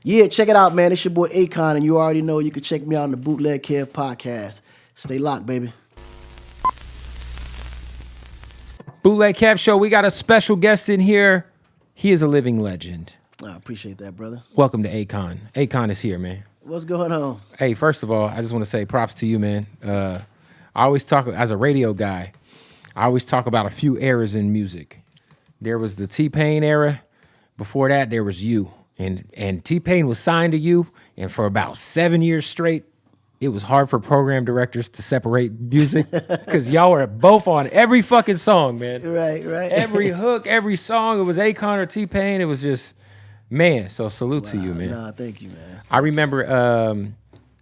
Yeah, check it out, man. It's your boy Akon, and you already know you can check me out on the Bootleg Kev podcast. Stay locked, baby. Bootleg Kev Show, we got a special guest in here. He is a living legend. I appreciate that, brother. Welcome to Akon. Akon is here, man. What's going on? Hey, first of all, I just want to say props to you, man. I always talk, as a radio guy, I always talk about a few eras in music. There was the T-Pain era. Before that, there was you. And T-Pain was signed to you, and for about 7 years straight, it was hard for program directors to separate music because y'all were both on every fucking song, man. Right. Every hook, every song, it was Akon or T-Pain. It was just, man, so salute to you, man. Nah, thank you, man. I remember,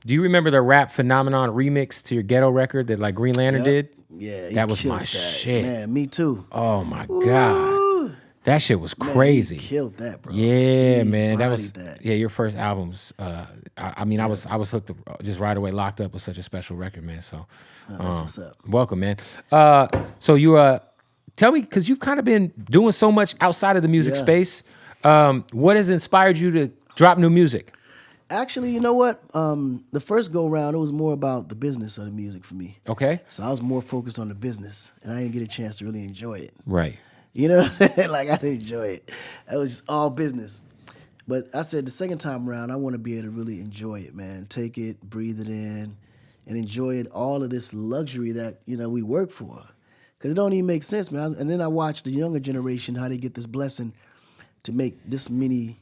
do you remember the Rap Phenomenon remix to your Ghetto record that like Green Lantern did? Yeah, that was my shit. Man, me too. Oh my God. That shit was crazy. Man, he killed that, bro. Yeah, man. That was that. Yeah, your first albums. I was hooked up just right away. Locked Up was such a special record, man. So that's what's up. Welcome, man. So you tell me, because you've kind of been doing so much outside of the music space. What has inspired you to drop new music? Actually, you know what? The first go round, it was more about the business of the music for me. Okay. So I was more focused on the business, and I didn't get a chance to really enjoy it. Right. You know what I'm saying? Like, I didn't enjoy it. It was just all business. But I said the second time around, I want to be able to really enjoy it, man. Take it, breathe it in, and enjoy it, all of this luxury that, we work for. Because it don't even make sense, man. And then I watched the younger generation, how they get this blessing to make this many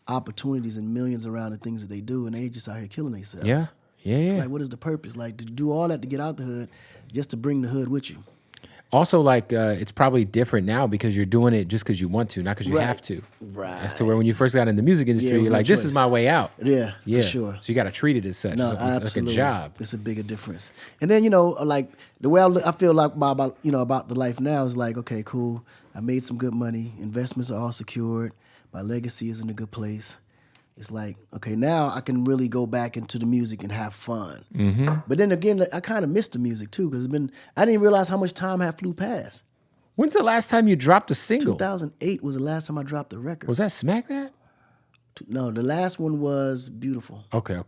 opportunities and millions around the things that they do, and they just out here killing themselves. Yeah. It's like, what is the purpose? Like, to do all that to get out the hood just to bring the hood with you. Also, like, it's probably different now because you're doing it just because you want to, not because you have to. Right. As to where when you first got in the music industry, you're like, this is my way out. Yeah, for sure. So you got to treat it as such. No, it's absolutely. like a job. It's a bigger difference. And then, like, the way I feel like about the life now is like, okay, cool. I made some good money. Investments are all secured. My legacy is in a good place. It's like, okay, now I can really go back into the music and have fun. Mm-hmm. But then again, I kind of missed the music too, because I didn't realize how much time had flew past. When's the last time you dropped a single? 2008 was the last time I dropped the record. Was that Smack That? No, the last one was Beautiful. Okay,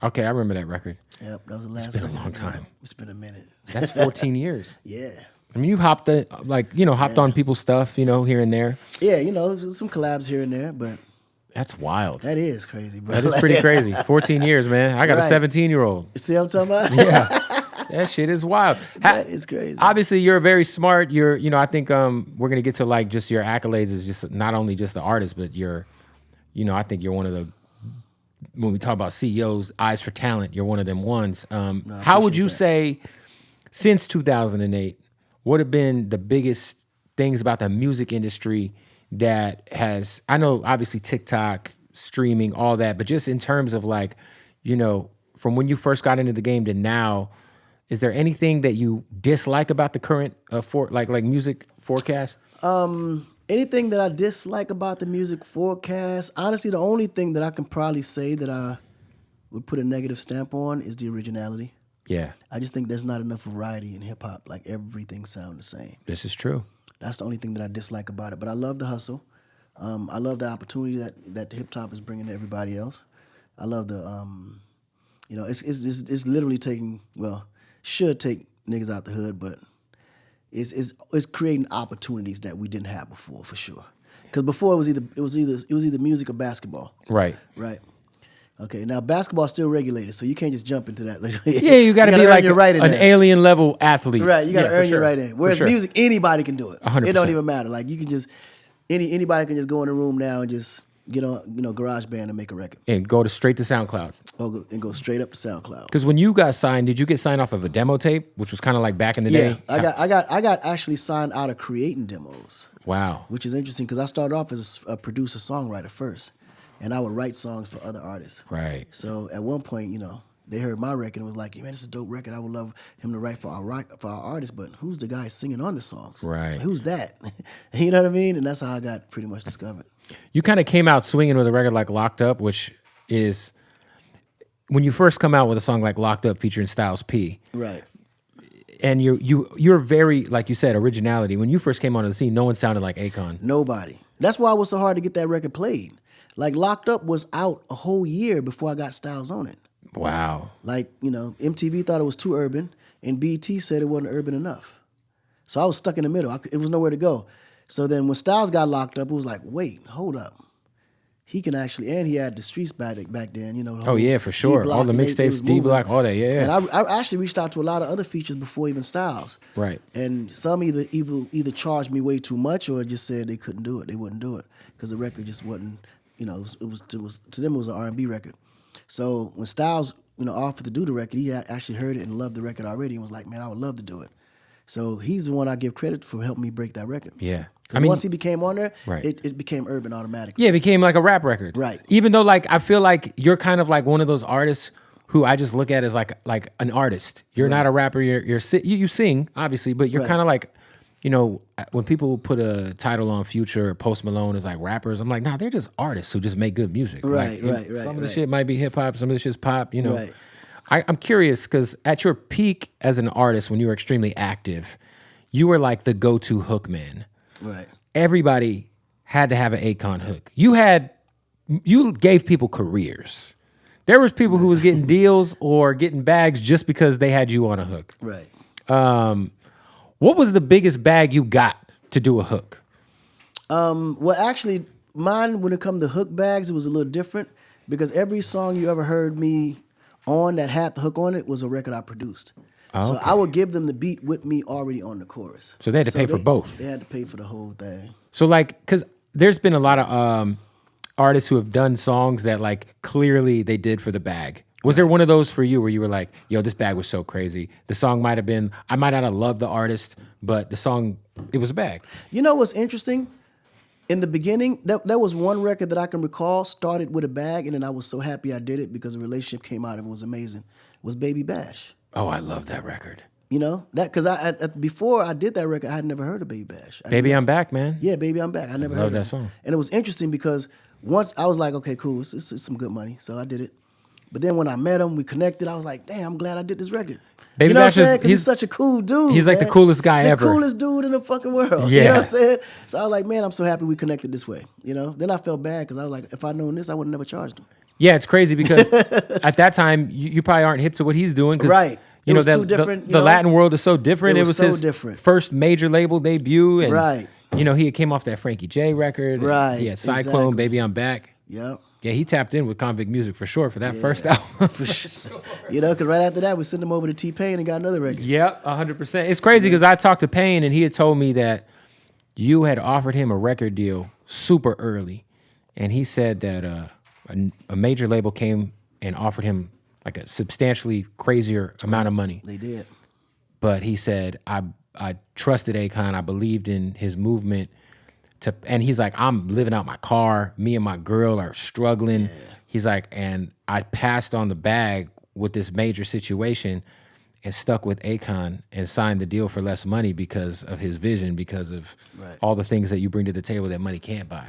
I remember that record. Yep, that was the last one. It's been a long time. It's been a minute. That's 14 years. Yeah. I mean, you've hopped on people's stuff, here and there. Yeah, some collabs here and there, but that's wild. that is crazy, bro. That is pretty crazy. 14 years, man. I got a 17-year-old. You see what I'm talking about? Yeah. That shit is wild. That is crazy. Obviously, you're very smart. I think we're gonna get to like just your accolades as just not only just the artist, but I think you're one of the, when we talk about CEOs, eyes for talent, you're one of them ones. How would you say, since 2008, what have been the biggest things about the music industry that has, I know obviously TikTok, streaming, all that, but just in terms of like, from when you first got into the game to now, is there anything that you dislike about the current music forecast? Anything that I dislike about the music forecast, honestly, the only thing that I can probably say that I would put a negative stamp on is the originality. Yeah. I just think there's not enough variety in hip hop. Like, everything sounds the same. This is true. That's the only thing that I dislike about it. But I love the hustle. I love the opportunity that hip hop is bringing to everybody else. I love the, it's literally taking, should take niggas out the hood, but it's creating opportunities that we didn't have before, for sure. Because before it was either music or basketball. Right. Right. Okay, now basketball's still regulated, so you can't just jump into that. Yeah, you got to be like an alien level athlete. Right, you got to earn your right in. Whereas music, anybody can do it. 100%. It don't even matter. Like, you can just, anybody can just go in the room now and just get on, GarageBand and make a record. And go straight to SoundCloud. And go straight up to SoundCloud. Because when you got signed, did you get signed off of a demo tape, which was kind of like back in the day? I got actually signed out of creating demos. Wow. Which is interesting because I started off as a producer-songwriter first. And I would write songs for other artists. Right. So at one point, they heard my record and was like, man, this is a dope record. I would love him to write for our artists, but who's the guy singing on the songs? Right. Like, who's that? You know what I mean? And that's how I got pretty much discovered. You kind of came out swinging with a record like Locked Up, which is, when you first come out with a song like Locked Up featuring Styles P. Right. And you're very, like you said, originality. When you first came onto the scene, no one sounded like Akon. Nobody. That's why it was so hard to get that record played. Like Locked Up was out a whole year before I got Styles on it. Wow. Like, MTV thought it was too urban, and BT said it wasn't urban enough. So I was stuck in the middle. It was nowhere to go. So then when Styles got locked up, it was like, wait, hold up. He can actually, and he had the streets back then, the Oh whole yeah, for sure. D-Block, All the and they mixtapes, was D moving. Block, all that. Yeah. And I actually reached out to a lot of other features before even Styles. Right. And some either charged me way too much or just said they couldn't do it. They wouldn't do it because the record just wasn't, it was to them it was an R&B record. So when Styles, offered to do the record, he had actually heard it and loved the record already and was like, man, I would love to do it. So he's the one I give credit for helping me break that record. Yeah. Because once he became on there, right. it became urban automatically. Yeah, it became like a rap record. Right. Even though I feel like you're kind of like one of those artists who I just look at as like an artist. You're not a rapper. You sing obviously, but you're kind of like, when people put a title on Future or Post Malone as like rappers, I'm like, nah, they're just artists who just make good music. Right. Some of the shit might be hip hop, some of the shit's pop. Right. I'm curious because at your peak as an artist, when you were extremely active, you were like the go-to hook man. Right. Everybody had to have an Akon hook. You gave people careers. There was people who was getting deals or getting bags just because they had you on a hook. Right. What was the biggest bag you got to do a hook? Well, actually, mine, when it come to hook bags, it was a little different because every song you ever heard me on that had the hook on it was a record I produced. Oh, so okay. I would give them the beat with me already on the chorus. So they had to pay for both. They had to pay for the whole thing. So because there's been a lot of artists who have done songs that clearly they did for the bag. Was there one of those for you where you were like, yo, this bag was so crazy. The song might have been, I might not have loved the artist, but the song, it was a bag. You know what's interesting? In the beginning, that was one record that I can recall started with a bag, and then I was so happy I did it because the relationship came out and it was amazing. It was Baby Bash. Oh, I love that record. That because before I did that record, I had never heard of Baby Bash. Baby, I'm Back, man. Yeah, Baby, I'm Back. I never heard love of that it. song. And it was interesting because once I was like, okay, cool, it's some good money, so I did it. But then when I met him, we connected. I was like, damn, I'm glad I did this record. Baby Bash, Bash because he's such a cool dude. He's like man. the coolest guy ever. The coolest dude in the fucking world. Yeah. You know what I'm saying? So I was like, man, I'm so happy we connected this way. Then I felt bad because I was like, if I'd known this, I would have never charged him. Yeah, it's crazy because at that time you probably aren't hip to what he's doing. Right. It was too different. The Latin world is so different. It was so his different. first major label debut. And, Right. he had came off that Frankie J record. Right. He had Cyclone, Exactly. Baby, I'm Back. Yep. Yeah, he tapped in with Convict Music for sure for that first album. For sure. Because right after that, we sent him over to T-Pain and got another record. Yep, 100%. It's crazy because I talked to Payne and he had told me that you had offered him a record deal super early. And he said that a major label came and offered him like a substantially crazier amount of money. They did. But he said, I trusted Akon. I believed in his movement. And he's like, I'm living out my car. Me and my girl are struggling. Yeah. He's like, and I passed on the bag with this major situation and stuck with Akon and signed the deal for less money because of his vision, because of all the things that you bring to the table that money can't buy.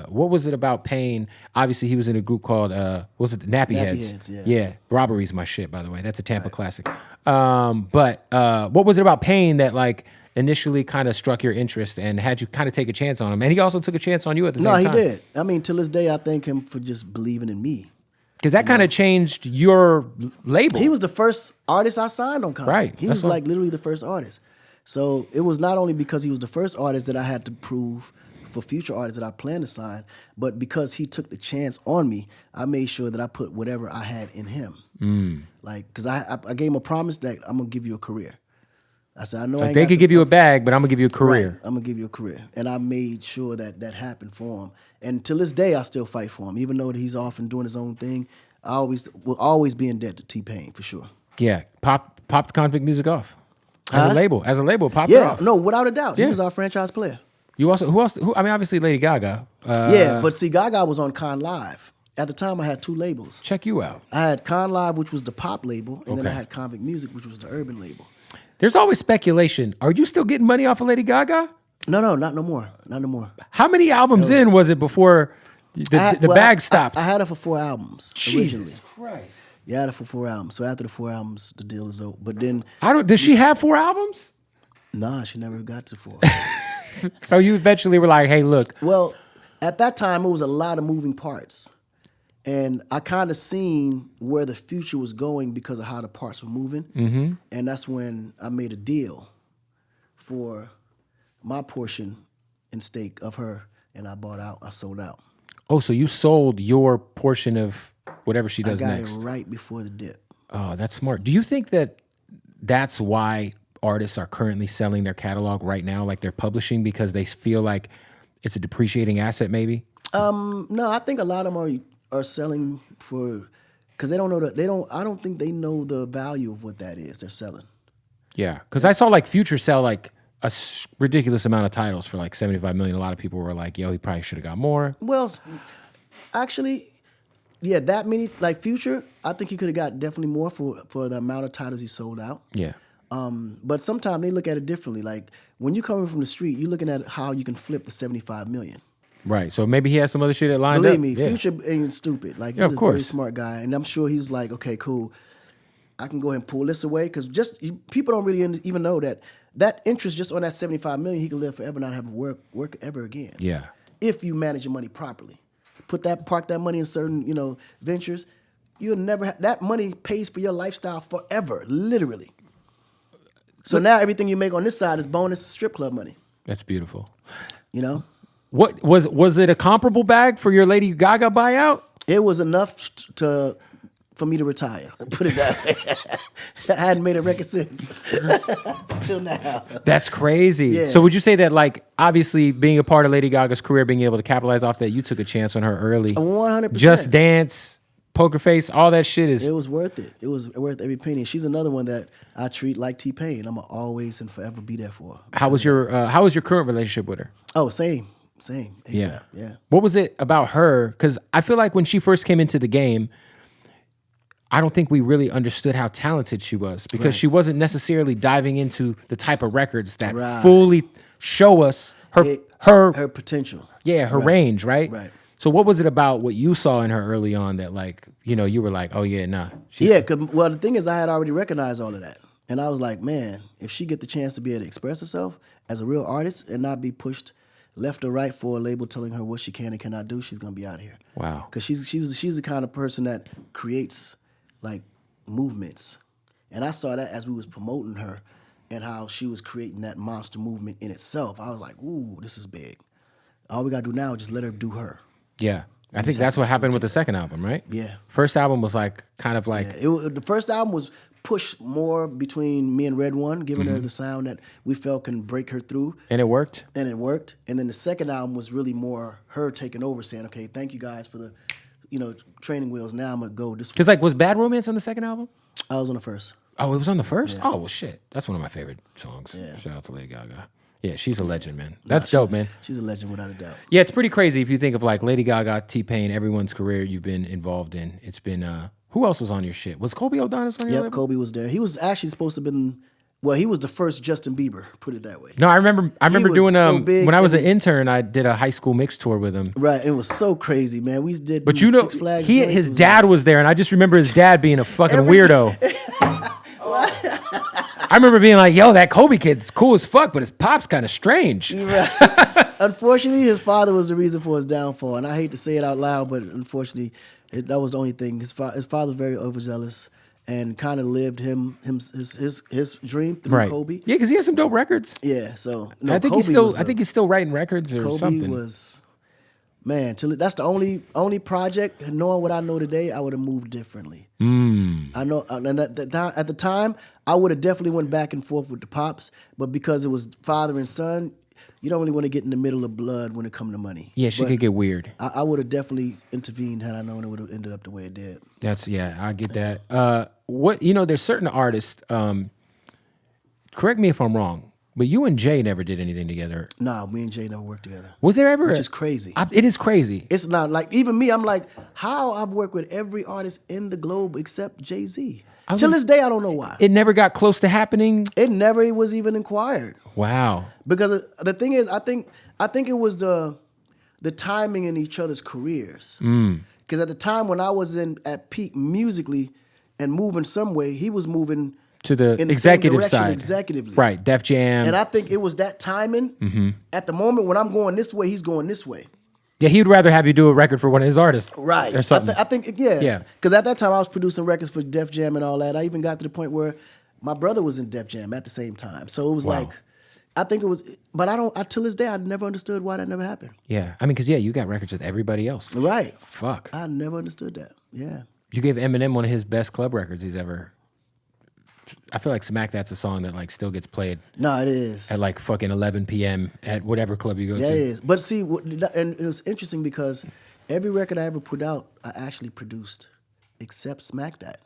What was it about Payne? Obviously, he was in a group called, was it the Nappy Heads? Yeah. Robbery's my shit, by the way. That's a Tampa classic. But what was it about Payne that initially kind of struck your interest and had you kind of take a chance on him? And he also took a chance on you at the same time. No, he did. I mean, till this day, I thank him for just believing in me. Because that kind of changed your label. He was the first artist I signed on Convict. Right. He was literally the first artist. So it was not only because he was the first artist that I had to prove for future artists that I plan to sign, but because he took the chance on me, I made sure that I put whatever I had in him. Because I gave him a promise that I'm going to give you a career. I said, I know they could give you a bag, but I'm going to give you a career. Right. I'm going to give you a career. And I made sure that happened for him. And till this day, I still fight for him. Even though he's off and doing his own thing, I will always be in debt to T-Pain, for sure. Yeah. Pop the Convict Music off. As a label, pop it off. Yeah, no, without a doubt. He was our franchise player. Who else? I mean, obviously Lady Gaga. But see, Gaga was on Con Live. At the time, I had two labels. Check you out. I had Con Live, which was the pop label, and then I had Convict Music, which was the urban label. There's always speculation. Are you still getting money off of Lady Gaga? No, not no more. Not no more. How many albums in was it before the bag stopped? I had it for 4 albums originally. Jesus Christ. Yeah, I had it for 4 albums. So after the 4 albums, the deal is over. But then... Does she have 4 albums? Nah, she never got to 4. So you eventually were like, hey, look. Well, at that time, it was a lot of moving parts. And I kind of seen where the future was going because of how the parts were moving. Mm-hmm. And that's when I made a deal for my portion in stake of her, and I sold out. Oh, so you sold your portion of whatever she does I got next. it right before the dip. Oh, that's smart. Do you think that that's why artists are currently selling their catalog right now, like they're publishing, because they feel like it's a depreciating asset maybe? No, I think a lot of them are selling for, because they don't know I don't think they know the value of what that is they're selling. Yeah, because I saw like Future sell like a ridiculous amount of titles for like 75 million. A lot of people were like, yo, he probably should have got more. Well, actually, yeah, that many, like Future, I think he could have got definitely more for the amount of titles he sold out. Yeah. But sometimes they look at it differently. Like when you're coming from the street, you're looking at how you can flip the 75 million. Right. So maybe he has some other shit that lined Believe up. me, Yeah. Future ain't stupid. Like Yeah, he's of a very course. smart guy, and I'm sure he's like, okay, cool. I can go ahead and pull this away because people don't really even know that interest just on that 75 million, he can live forever, not have to work ever again. Yeah. If you manage your money properly, park that money in certain ventures, you'll never that money pays for your lifestyle forever, literally. So now everything you make on this side is bonus strip club money. That's beautiful. You know, What was it a comparable bag for your Lady Gaga buyout? it was enough for me to retire. Put it that way. I hadn't made a record since till now. That's crazy. Yeah. So would you say that, like, obviously being a part of Lady Gaga's career, being able to capitalize off that, you took a chance on her early? 100%. Just Dance, Poker Face, all that shit is. It was worth it. It was worth every penny. She's another one that I treat like T-Pain. I'm gonna always and forever be there for. How was your current relationship with her? Oh, same. ASAP. Yeah. What was it about her? Because I feel like when she first came into the game, I don't think we really understood how talented she was because she wasn't necessarily diving into the type of records that fully show us her potential. Yeah, her range, right? Right. So what was it about what you saw in her early on that, like, you were like, oh yeah, nah. Yeah, well, the thing is, I had already recognized all of that. And I was like, man, if she get the chance to be able to express herself as a real artist and not be pushed left or right for a label telling her what she can and cannot do, she's going to be out of here. Wow. Because she's the kind of person that creates, like, movements. And I saw that as we was promoting her and how she was creating that monster movement in itself. I was like, ooh, this is big. All we got to do now is just let her do her. Yeah. I think that's what happened with the second album, right? Yeah. First album was like, kind of like. Yeah, the first album was pushed more between me and Red One, giving her the sound that we felt can break her through. And it worked? And it worked. And then the second album was really more her taking over, saying, okay, thank you guys for the, training wheels. Now I'm going to go this way. Because, like, was Bad Romance on the second album? I was on the first. Oh, it was on the first? Yeah. Oh, well, shit. That's one of my favorite songs. Yeah. Shout out to Lady Gaga. Yeah, she's a legend, man. That's dope, man. She's a legend without a doubt. Yeah, it's pretty crazy if you think of, like, Lady Gaga, T-Pain, everyone's career you've been involved in. It's been, who else was on your shit? Was Kobe O'Donis on your label? Yep, Kobe was there. He was actually supposed to have been, well, he was the first Justin Bieber, put it that way. No, I remember doing, so big when I was an intern, I did a high school mix tour with him. Right, it was so crazy, man. We did But Six Flags his dad was there, and I just remember his dad being a fucking weirdo. I remember being like, yo, that Kobe kid's cool as fuck, but his pop's kind of strange. Right. Unfortunately, his father was the reason for his downfall. And I hate to say it out loud, but unfortunately, that was the only thing. His father was very overzealous and kind of lived his dream through Kobe. Yeah, because he has some dope records. Yeah, so I think he's still writing records or Kobe something. Kobe was, man, that's the only project. Knowing what I know today, I would have moved differently. I know, and at the time, I would have definitely went back and forth with the pops, but because it was father and son, you don't really want to get in the middle of blood when it comes to money. Yeah, she could get weird. I would have definitely intervened had I known it would have ended up the way it did. I get that. There's certain artists, correct me if I'm wrong, but you and Jay never did anything together. Nah, me and Jay never worked together. Was there ever? Which is crazy. It is crazy. It's not like, even me, I'm like, how I've worked with every artist in the globe except Jay-Z. Till this day, I don't know why. It never got close to happening? It never was even inquired. Wow. Because the thing is, I think it was the timing in each other's careers. Because at the time when I was at peak musically and moving some way, he was moving to the in executive side. Executively. Right, Def Jam. And I think it was that timing. At the moment when I'm going this way, he's going this way. Yeah, he'd rather have you do a record for one of his artists. Right. Or something. I think, yeah. Yeah. Because at that time, I was producing records for Def Jam and all that. I even got to the point where my brother was in Def Jam at the same time. So it was Wow. like, I think it was, but till this day, I never understood why that never happened. Yeah. I mean, because, you got records with everybody else. Right. Fuck. I never understood that. Yeah. You gave Eminem one of his best club records he's ever. I feel like Smack That's a song that like still gets played No, it is. at like fucking 11 p.m. at whatever club you go Yeah, to. it is. But see, and it was interesting because every record I ever put out, I actually produced, except Smack That.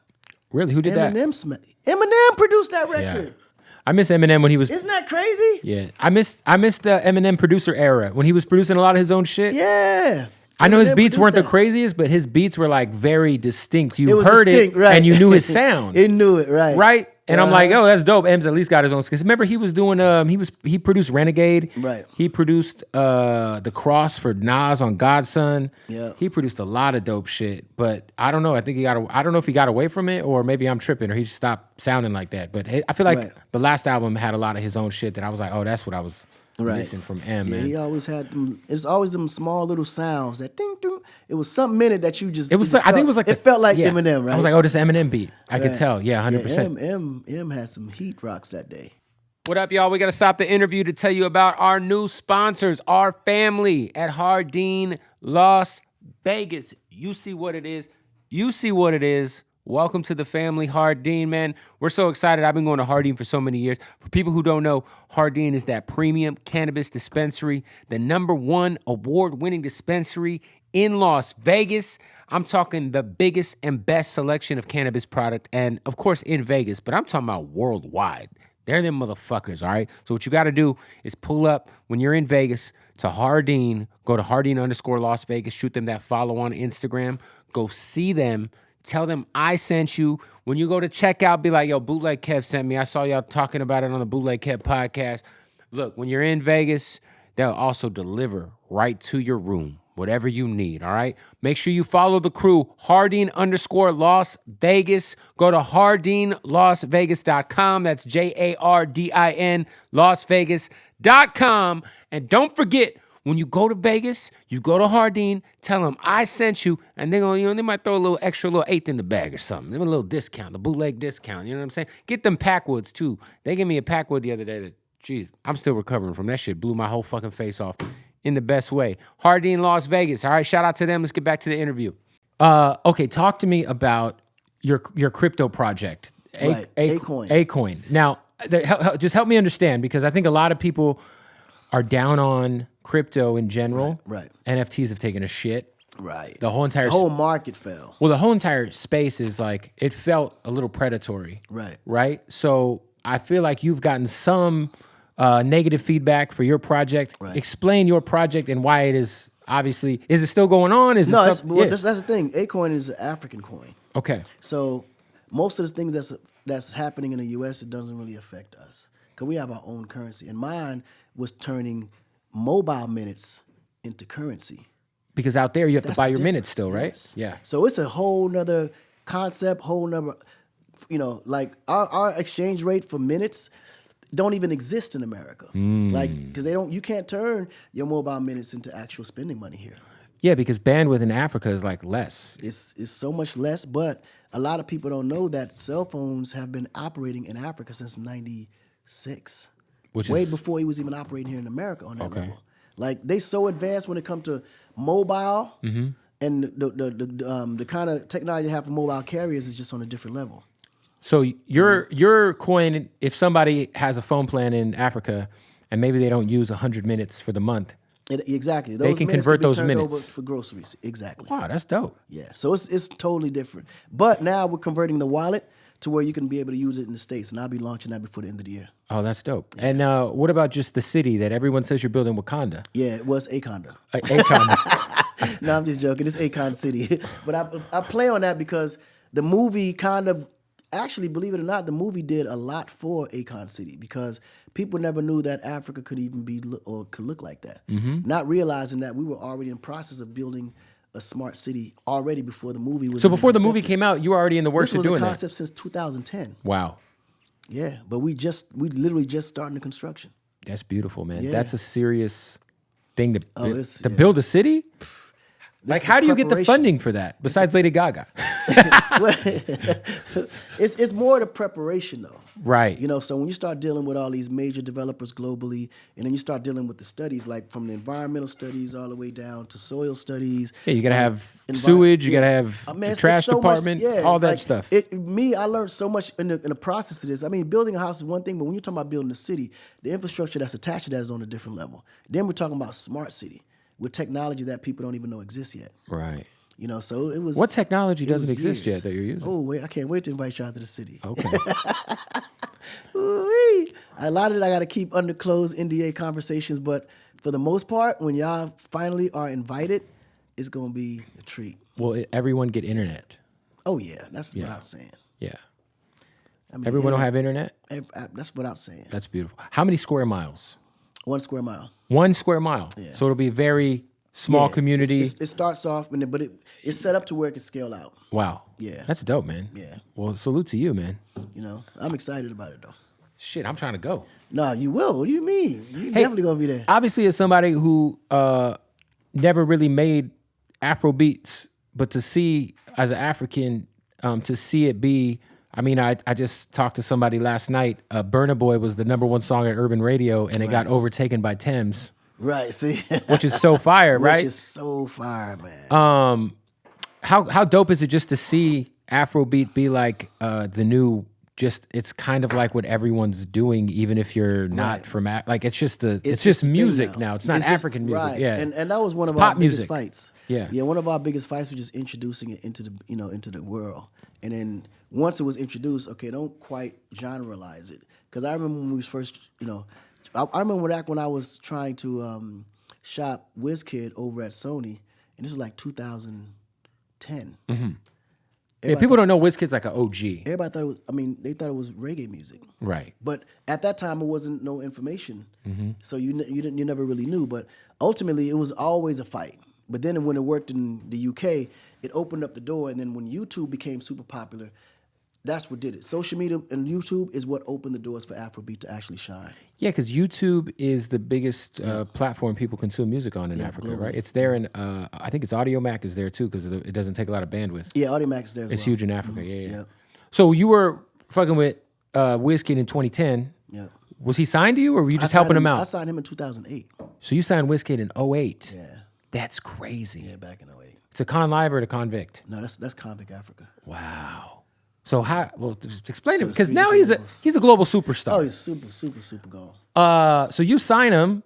Really? Who did that? Eminem produced that Yeah. record. I miss Eminem when he was. Isn't that crazy? Yeah. I miss the Eminem producer era when he was producing a lot of his own shit. Yeah. I know his Eminem beats weren't the produced that. craziest, but his beats were like very distinct. It You was heard distinct, it right. and you knew his sound. It knew it, right. Right? And I'm like, oh, that's dope. M's at least got his own. Because remember, he was doing, he produced Renegade. Right. He produced The Cross for Nas on Godson. Yeah. He produced a lot of dope shit. But I don't know. I don't know if he got away from it or maybe I'm tripping or he just stopped sounding like that. But I feel like Right. the last album had a lot of his own shit that I was like, oh, that's what I was missing from M, Yeah, man. he always had them. It's always them small little sounds that ding ding. It was some minute that you just. It was. just I think it was like it felt like yeah. Eminem, right? I was like, oh, this Eminem beat. I could Right. tell. Yeah, 100%. M had some heat rocks that day. What up, y'all? We got to stop the interview to tell you about our new sponsors, our family at Hardin, Las Vegas. You see what it is. You see what it is. Welcome to the family, Hardin, man. We're so excited. I've been going to Hardin for so many years. For people who don't know, Hardin is that premium cannabis dispensary, the #1 award-winning dispensary in Las Vegas. I'm talking the biggest and best selection of cannabis product, and of course in Vegas, but I'm talking about worldwide. They're them motherfuckers, all right? So what you got to do is pull up when you're in Vegas to Hardin, go to Hardin_Las Vegas, shoot them that follow on Instagram, go see them, tell them I sent you. When you go to checkout, be like, yo, Bootleg Kev sent me. I saw y'all talking about it on the Bootleg Kev podcast. Look, when you're in Vegas, they'll also deliver right to your room, whatever you need, all right? Make sure you follow the crew, Hardin_Las Vegas. Go to HardinLasVegas.com. That's JARDIN, LasVegas.com. And don't forget, when you go to Vegas, you go to Hardin, tell them I sent you, and they're gonna, they might throw a little extra, little eighth in the bag or something. Give them a little discount, the bootleg discount. You know what I'm saying? Get them Packwoods too. They gave me a Packwood the other day that, geez, I'm still recovering from that shit. Blew my whole fucking face off in the best way. Hardin, Las Vegas. All right, shout out to them. Let's get back to the interview. Okay, talk to me about your crypto project, Right, Akon. Akon. Now, just help me understand because I think a lot of people are down on crypto in general. Right. NFTs have taken a shit. Right. The whole market fell. Well, the whole entire space is like, it felt a little predatory. Right. Right? So I feel like you've gotten some negative feedback for your project. Right. Explain your project and why it is, obviously, is it still going on? Is No, it that's the thing. Akon is an African coin. Okay. So most of the things that's happening in the U.S., it doesn't really affect us because we have our own currency. And mine was turning mobile minutes into currency. Because out there, you have That's to buy the your minutes difference. still, right? Yes. Yeah. So it's a whole nother concept, like our exchange rate for minutes don't even exist in America. Like, because you can't turn your mobile minutes into actual spending money here. Yeah, because bandwidth in Africa is like less. It's so much less, but a lot of people don't know that cell phones have been operating in Africa since '96. Which way is- before he was even operating here in America on that Okay. level. Like they so advanced when it comes to mobile and the kind of technology they have for mobile carriers is just on a different level. So your coin, if somebody has a phone plan in Africa and maybe they don't use 100 minutes for the month, Exactly. They can minutes convert be those turned minutes. over for groceries. Exactly. wow, that's dope. Yeah. So it's totally different. But now we're converting the wallet to where you can be able to use it in the States, and I'll be launching that before the end of the year. Oh, that's dope. And what about just the city that everyone says you're building Wakanda? Yeah, it was Akon. Akon. No, I'm just joking. It's Akon City. But I play on that because the movie kind of, actually, believe it or not, the movie did a lot for Akon City because people never knew that Africa could even be or could look like that. Not realizing that we were already in process of building a smart city already before the movie was. So even before the movie conceived. came out, you were already in the works This of was a doing that. concept since 2010. Wow. Yeah, but we literally just starting the construction. That's beautiful, man. Yeah. That's a serious thing to it's- to yeah. build a city? Like, the how do you get the preparation. funding for that besides Lady Gaga? It's more the preparation though. Right. You know, so when you start dealing with all these major developers globally, and then you start dealing with the studies, like from the environmental studies all the way down to soil studies. Yeah, you gotta have envi- sewage. You yeah. gotta have Man, the it's trash so much- department. yeah, all it's that like, stuff. I learned so much in the process of this. I mean, building a house is one thing, but when you're talking about building a city, the infrastructure that's attached to that is on a different level. Then we're talking about smart city with technology that people don't even know exists yet. Right. You know, so it was. What technology it doesn't was exist years. yet that you're using? Oh wait, I can't wait to invite y'all to the city. Okay. Ooh-wee. A lot of it I got to keep under closed NDA conversations, but for the most part, when y'all finally are invited, it's gonna be a treat. Well, everyone get internet. Oh yeah, that's without saying. Yeah. I mean, Everyone don't have internet? That's without saying. That's beautiful. How many square miles? 1 square mile. 1 square mile. Yeah. So it'll be a very small Yeah, community. It starts off, but it's set up to where it can scale out. Wow. Yeah. That's dope, man. Yeah. Well, salute to you, man. You know, I'm excited about it though. Shit, I'm trying to go. No, you will. What do you mean? You definitely gonna be there. Obviously, as somebody who never really made Afro beats, but to see as an African, to see it be, I mean, I just talked to somebody last night. Burna Boy was the #1 song at Urban Radio, and it got overtaken by Thames, Right. See, which is so fire, right? which is so fire, man. How dope is it just to see Afrobeat be like the new? Just it's kind of like what everyone's doing, even if you're not from like it's just it's just the thing music now. It's not It's just- African music, right. yeah. And that was one of It's our pop biggest music. fights. Yeah. yeah. One of our biggest fights was just introducing it into the world. And then once it was introduced, okay, don't quite generalize it, because I remember when we was first, I remember back when I was trying to shop WizKid over at Sony, and this was like 2010. Yeah, people don't know WizKid's like an OG, Everybody thought it was. I mean, they thought it was reggae music. right? But at that time, it wasn't no information, so you never really knew. But ultimately, it was always a fight. But then when it worked in the UK, it opened up the door. And then when YouTube became super popular, that's what did it. Social media and YouTube is what opened the doors for Afrobeat to actually shine. Yeah, because YouTube is the biggest platform people consume music on in Africa, right? It's there, and I think it's Audio Mac is there too, because it doesn't take a lot of bandwidth. Yeah, Audiomack is there as It's well. huge in Africa. Yeah. Yeah. So you were fucking with WizKid in 2010. Yeah. Was he signed to you, or were you just I signed helping him I out? signed him in 2008. So you signed WizKid in 08. Yeah. That's crazy. Yeah, back in 08. To Con Live or to Convict? No, that's Convict Africa. Wow. So how? Well, just explain So it, it's because three now different levels. he's a global Oh, superstar. he's super gone. So you sign him.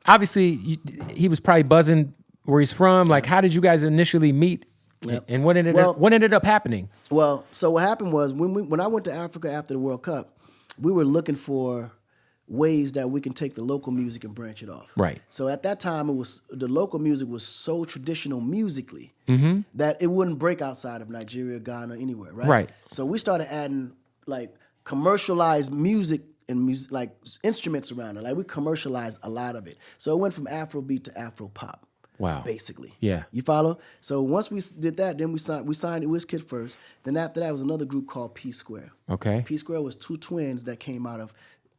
Obviously, he was probably buzzing where he's from. Like, how did you guys initially meet? Yep. And what ended up happening? Well, so what happened was when I went to Africa after the World Cup, we were looking for ways that we can take the local music and branch it off. Right. So at that time, the local music was so traditional musically that it wouldn't break outside of Nigeria, Ghana, anywhere. Right. Right. So we started adding like commercialized music and like instruments around it. Like we commercialized a lot of it. So it went from Afrobeat to Afro pop. Wow. Basically. Yeah. You follow? So once we did that, then we signed WizKid first. Then after that was another group called P Square. Okay. P Square was two twins that came out of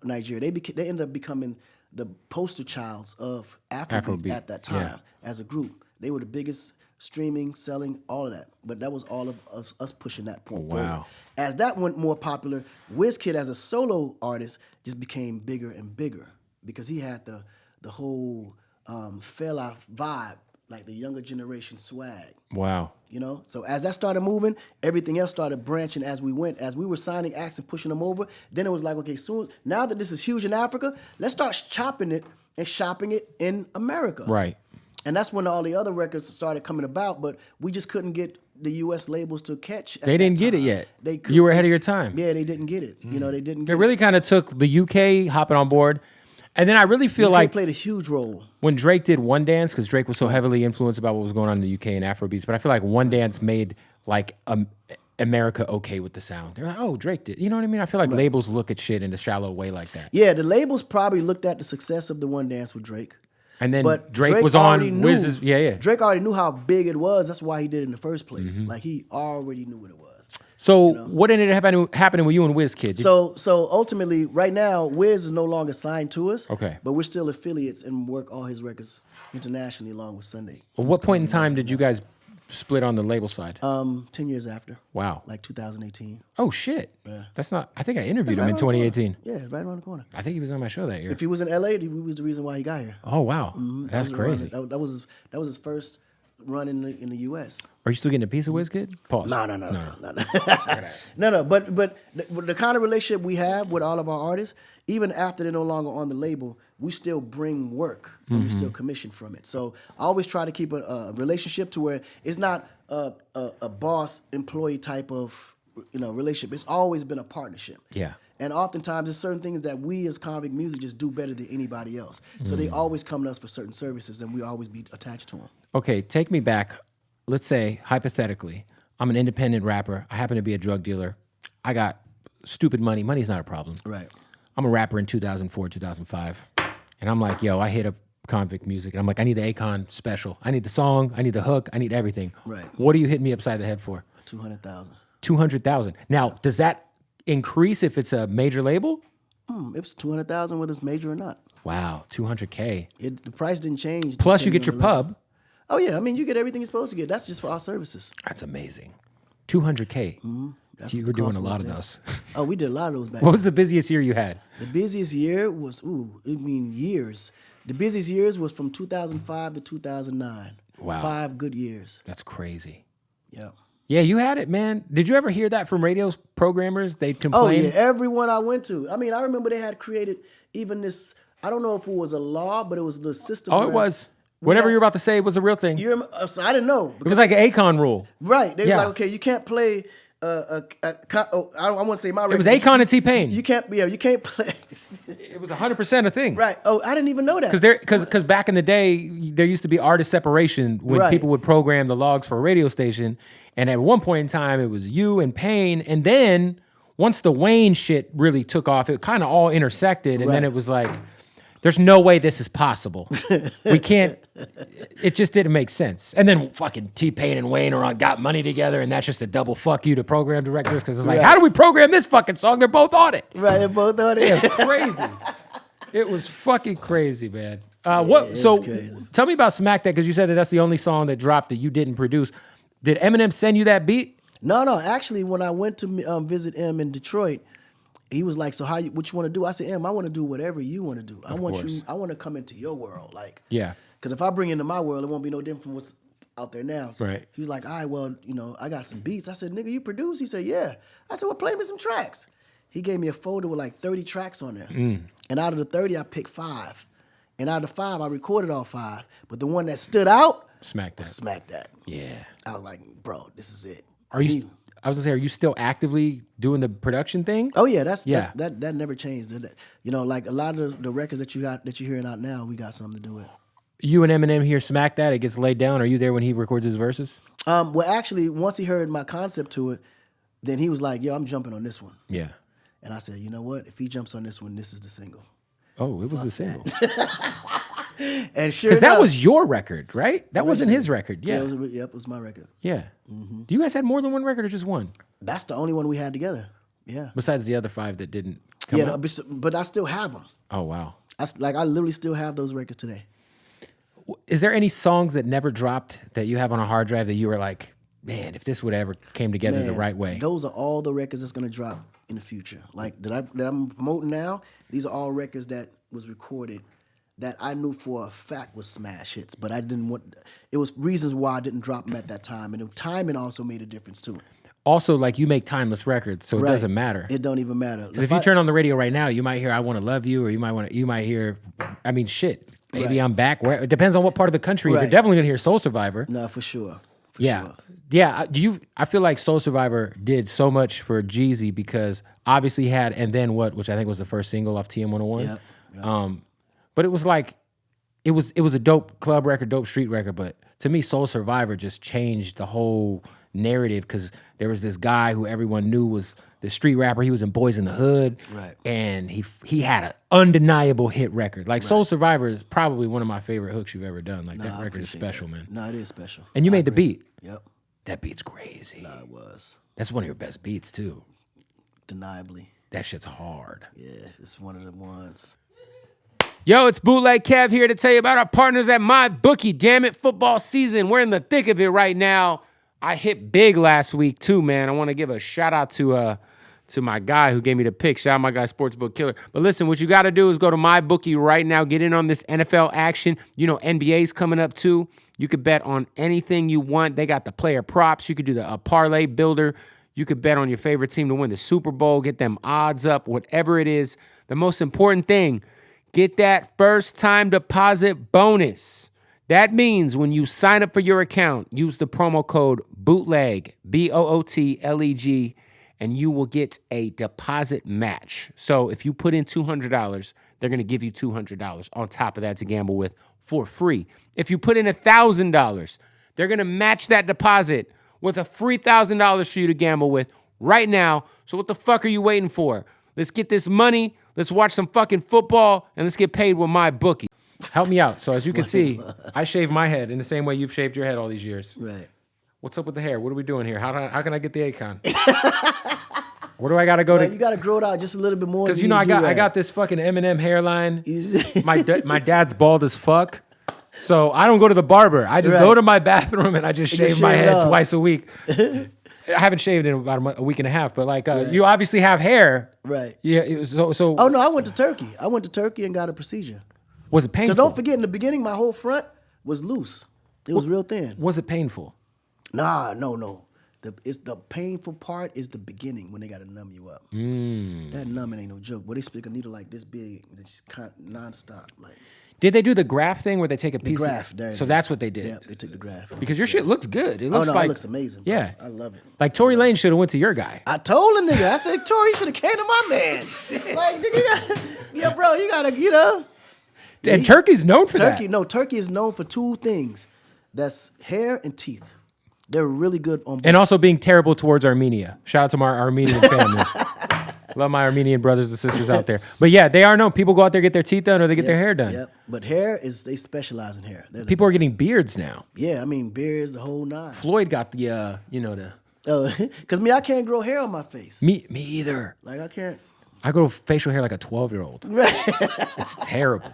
Nigeria. They ended up becoming the poster childs of Afrobeat at that time as a group. They were the biggest streaming, selling, all of that. But that was all of us pushing that point forward. Wow. As that went more popular, WizKid as a solo artist just became bigger and bigger because he had the whole fella vibe, like the younger generation swag. Wow. So as that started moving, everything else started branching as we went. As we were signing acts and pushing them over, then it was like, okay, now that this is huge in Africa, let's start chopping it and shopping it in America. Right. And that's when all the other records started coming about, but we just couldn't get the U.S. labels to catch. They didn't get it yet. They You were ahead of your time. Yeah, they didn't get it. They didn't get It really kind of took the UK hopping on board. And then I really feel it. like They played a huge role. when Drake did One Dance, because Drake was so heavily influenced by what was going on in the UK and Afrobeats, but I feel like One Dance made like America okay with the sound. They're like, oh, Drake did. You know what I mean? I feel like labels look at shit in a shallow way like that. Yeah, the labels probably looked at the success of the One Dance with Drake. And then But Drake was on already Wiz's. Yeah. Drake already knew how big it was. That's why he did it in the first place. Like he already knew what it was. So what ended up happening with you and WizKid? So ultimately, right now, Wiz is no longer signed to us. Okay. But we're still affiliates and work all his records internationally along with Sunday. What point in time did you guys split on the label side? 10 years after. Wow. Like 2018. Oh shit. Yeah. That's not. I think I interviewed him Right in around the 2018. corner. Yeah, right around the corner. I think he was on my show that year. If he was in LA, he was the reason why he got here. Oh wow, that's crazy. That was his first run in the U.S. Are you still getting a piece of WizKid? Pause. No. No. But the kind of relationship we have with all of our artists, even after they're no longer on the label, we still bring work and we still commission from it. So I always try to keep a relationship to where it's not a boss employee type of relationship. It's always been a partnership. Yeah. And oftentimes, there's certain things that we as convict music just do better than anybody else. So they always come to us for certain services, and we always be attached to them. Okay, take me back. Let's say, hypothetically, I'm an independent rapper. I happen to be a drug dealer. I got stupid money. Money's not a problem. Right. I'm a rapper in 2004, 2005. And I'm like, yo, I hit up convict music. And I'm like, I need the Akon special. I need the song. I need the hook. I need everything. Right. What are you hitting me upside the head for? 200,000. 200,000. Now, does that increase if it's a major label? It's 200,000 whether it's major or not. Wow, 200K. The price didn't change. Plus you depending get your on the level. pub. Oh yeah, I mean you get everything you're supposed to get. That's just for our services. That's amazing. 200K. That's You what were the doing cost a was lot of then. those. Oh, we did a lot of those back What then. was the busiest year you had? The busiest year was years. The busiest years was from 2005 to 2009. Wow. 5 good years. That's crazy. Yeah. Yeah, you had it, man. Did you ever hear that from radio programmers? They Oh complain. yeah, everyone I went to. I mean, I remember they had created even this. I don't know if it was a law, but it was the system. Oh, it where was. Whatever had- you're about to say was a real thing. You remember, so I didn't know. It was like an Akon rule. Right. They was Yeah. like, okay, you can't play. I want to say my. It was record, but Akon and T-Pain. You can't. Yeah, you can't play. It was 100% a thing. Right. Oh, I didn't even know that. Because back in the day, there used to be artist separation when Right. people would program the logs for a radio station. And at one point in time, it was you and Payne. And then once the Wayne shit really took off, it kind of all intersected. And then Right. it was like, there's no way this is possible. We can't. It just didn't make sense. And then fucking T-Pain and Wayne got money together. And that's just a double fuck you to program directors. Because it's like, Right. how do we program this fucking song? They're both on it. Right. They both on It it. was crazy. It was fucking crazy, man. So crazy. tell me about Smack That, because you said that's the only song that dropped that you didn't produce. Did Eminem send you that beat? No. Actually, when I went to visit M in Detroit, he was like, "So what you want to do?" I said, "M, I want to do whatever you want to do. I want to come into your world, like, Yeah. Because if I bring you into my world, it won't be no different from what's out there now." Right. He was like, "All right, well, I got some beats." I said, "Nigga, you produce?" He said, "Yeah." I said, "Well, play me some tracks." He gave me a folder with like 30 tracks on there, and out of the 30, I picked 5, and out of the 5, I recorded all 5. But the one that stood out, Smack That. Smack That. Yeah. I was like, "Bro, this is it." I was gonna say, are you still actively doing the production thing? Oh yeah, Yeah. that never changed. Like a lot of the records that you're hearing out now, we got something to do with. You and Eminem hear Smack That, it gets laid down. Are you there when he records his verses? Well, actually, once he heard my concept to it, then he was like, "Yo, I'm jumping on this one." Yeah. And I said, "You know what? If he jumps on this one, this is the single." Oh, it was a single. And sure Because that enough- was your record, right? That wasn't his record. Yeah. it was my record. Yeah. Do you guys have more than one record or just one? That's the only one we had together. Yeah. Besides the other 5 that didn't come Yeah, out? but I still have them. Oh, wow. I literally still have those records today. Is there any songs that never dropped that you have on a hard drive that you were like, man, if this would ever came together the Man, right way? Those are all the records that's gonna drop in the future. Like that I'm promoting now. These are all records that was recorded that I knew for a fact was smash hits, but I didn't want. It was reasons why I didn't drop them at that time, and the timing also made a difference too. Also, like, you make timeless records, so it doesn't matter. It don't even matter. Because if you turn on the radio right now, you might hear "I Want to Love You," or you might hear, I mean, shit, "Baby, Right. I'm Back." Where it depends on what part of the country. You're Right. definitely gonna hear "Soul Survivor." No, for sure. For Yeah. sure. Yeah. I feel like Soul Survivor did so much for Jeezy because obviously he had "And Then What," which I think was the first single off TM 101. Yep. But it was like, it was a dope club record, dope street record. But to me, Soul Survivor just changed the whole narrative because there was this guy who everyone knew was the street rapper. He was in Boys in the Hood. Right. And he had an undeniable hit record. Like, Soul Survivor is probably one of my favorite hooks you've ever done. Like, that I record is appreciate special, that. man. No, it is special. And you made the beat. Yep. That beat's crazy. Nah, it was. That's one of your best beats too. Deniably. That shit's hard. Yeah, it's one of the ones. Yo, it's Bootleg Kev here to tell you about our partners at MyBookie. Damn it, football season. We're in the thick of it right now. I hit big last week too, man. I want to give a shout out to my guy who gave me the pick. Shout out my guy, Sportsbook Killer. But listen, what you got to do is go to MyBookie right now. Get in on this NFL action. You know, NBA's coming up too. You could bet on anything you want. They got the player props. You could do the parlay builder. You could bet on your favorite team to win the Super Bowl. Get them odds up, whatever it is. The most important thing, get that first-time deposit bonus. That means when you sign up for your account, use the promo code BOOTLEG, BOOTLEG, and you will get a deposit match. So if you put in $200, they're going to give you $200 on top of that to gamble with for free. If you put in $1,000, they're going to match that deposit with a free $1,000 for you to gamble with right now. So what the fuck are you waiting for? Let's get this money. Let's watch some fucking football, and let's get paid with MyBookie. Help me out. So as you can see, I shave my head in the same way you've shaved your head all these years. Right. What's up with the hair? What are we doing here? How can I get the Akon? Where do I gotta go to? You gotta grow it out just a little bit more. Because I got this fucking Eminem hairline. My dad's bald as fuck. So I don't go to the barber. I just go to my bathroom and I just shave my head twice a week. I haven't shaved in about a week and a half, but you obviously have hair. Right. Yeah. So. Oh no, I went to Turkey. I went to Turkey and got a procedure. Was it painful? Because don't forget, in the beginning, my whole front was loose. It was real thin. Was it painful? Nah, no. The painful part is the beginning when they got to numb you up. That numbing ain't no joke. But they stick a needle like this big, just nonstop. Like. Did they do the graft thing where they take a piece? The graft. So that's what they did. Yeah, they took the graft. Because your shit looks good. It looks it looks amazing. Bro. Yeah, I love it. Like Tory Lane should have went to your guy. I told the nigga. I said, Tory, you should have came to my man. Like, nigga, yeah, bro, you gotta, And Turkey's known for that. No, Turkey is known for two things. That's hair and teeth. They're really good on both. And also being terrible towards Armenia. Shout out to my Armenian family. Love my Armenian brothers and sisters out there. But yeah, they are known. People go out there, get their teeth done, or they get their hair done. Yep. But hair they specialize in hair. People are getting beards now. Yeah, I mean beards, the whole nine. Floyd got the, because I can't grow hair on my face. Me either. Like I can't. I grow facial hair like a 12-year-old. Right. It's terrible.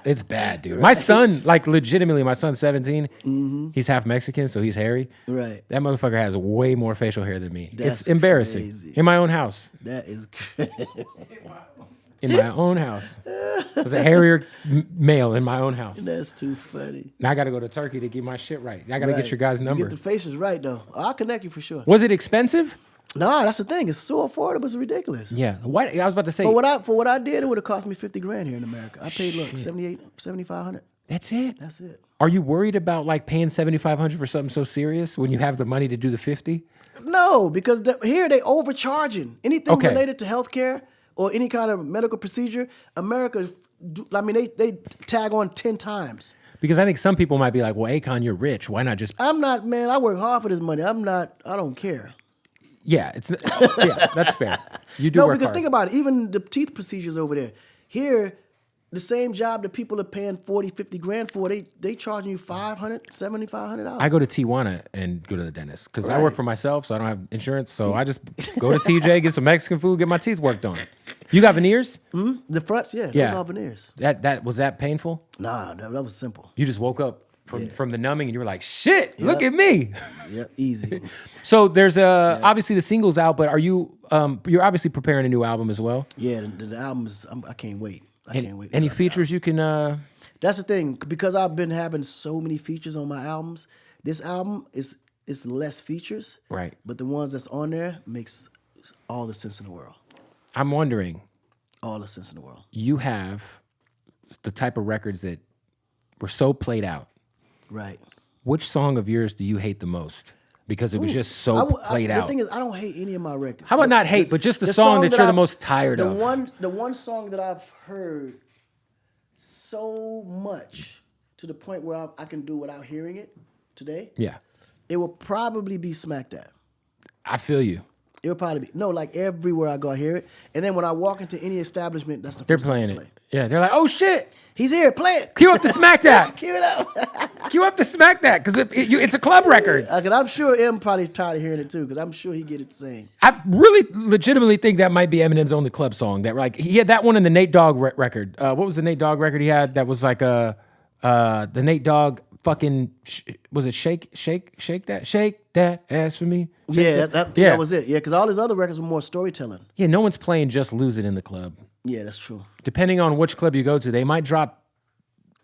It's bad, dude. My son, legitimately, my son's 17. He's half Mexican, so he's hairy. Right. That motherfucker has way more facial hair than me. That's it's embarrassing. crazy. In my own house. That is crazy. In my own house. I was a hairier male in my own house. That's too funny. Now I got to go to Turkey to get my shit right. I got to get your guy's number. You get the faces right, though. I'll connect you for sure. Was it expensive? Nah, that's the thing. It's so affordable. It's ridiculous. Yeah. What I was about to say. For what I did, it would have cost me $50,000 here in America. I paid $7,500. That's it. That's it. Are you worried about paying $7,500 for something so serious when you have the money to do the 50? No, because here they overcharging anything related to healthcare or any kind of medical procedure. America, they tag on 10 times. Because I think some people might be like, well, Akon, you're rich. Why not just? I'm not, man. I work hard for this money. I don't care. Yeah, that's fair. You do work because hard. think about it. Even the teeth procedures over there. Here, the same job that people are paying $40,000, $50,000 for, they charging you $500, $7,500. I go to Tijuana and go to the dentist because I work for myself, so I don't have insurance. So I just go to TJ, get some Mexican food, get my teeth worked on. You got veneers? Mm-hmm. The fronts, those all veneers. That was that painful? Nah, that was simple. You just woke up from the numbing and you were like, shit, look at me. Yep, easy. So there's obviously the single's out, but are you you're obviously preparing a new album as well? Yeah, the album is, I can't wait. I can't wait. Any features you can That's the thing, because I've been having so many features on my albums. This album is less features. Right. But the ones that's on there makes all the sense in the world. I'm wondering. All the sense in the world. You have the type of records that were so played out. Right. Which song of yours do you hate the most? Because it was just so played out. The thing is, I don't hate any of my records. How about not hate, but just the song that you're the most tired of? The one song that I've heard so much to the point where I can do without hearing it today. Yeah. It will probably be Smack That. I feel you. It'll probably be like everywhere I go, I hear it. And then when I walk into any establishment, that's the They're first song playing they it. play. Yeah, they're like, oh shit, He's here, play it. cue up the Smack That. Cue it up. Cue up the Smack That, because it's a club record. And I'm sure M probably tired of hearing it too, because I'm sure he get it the same. I really legitimately think that might be Eminem's only club song. That like he had that one in the Nate Dogg record. What was the Nate Dogg record he had? That was like the Nate Dogg fucking was it shake that ass for me? That was it. Yeah, because all his other records were more storytelling. Yeah, no one's playing Just Lose It in the club. Yeah, that's true. Depending on which club you go to, they might drop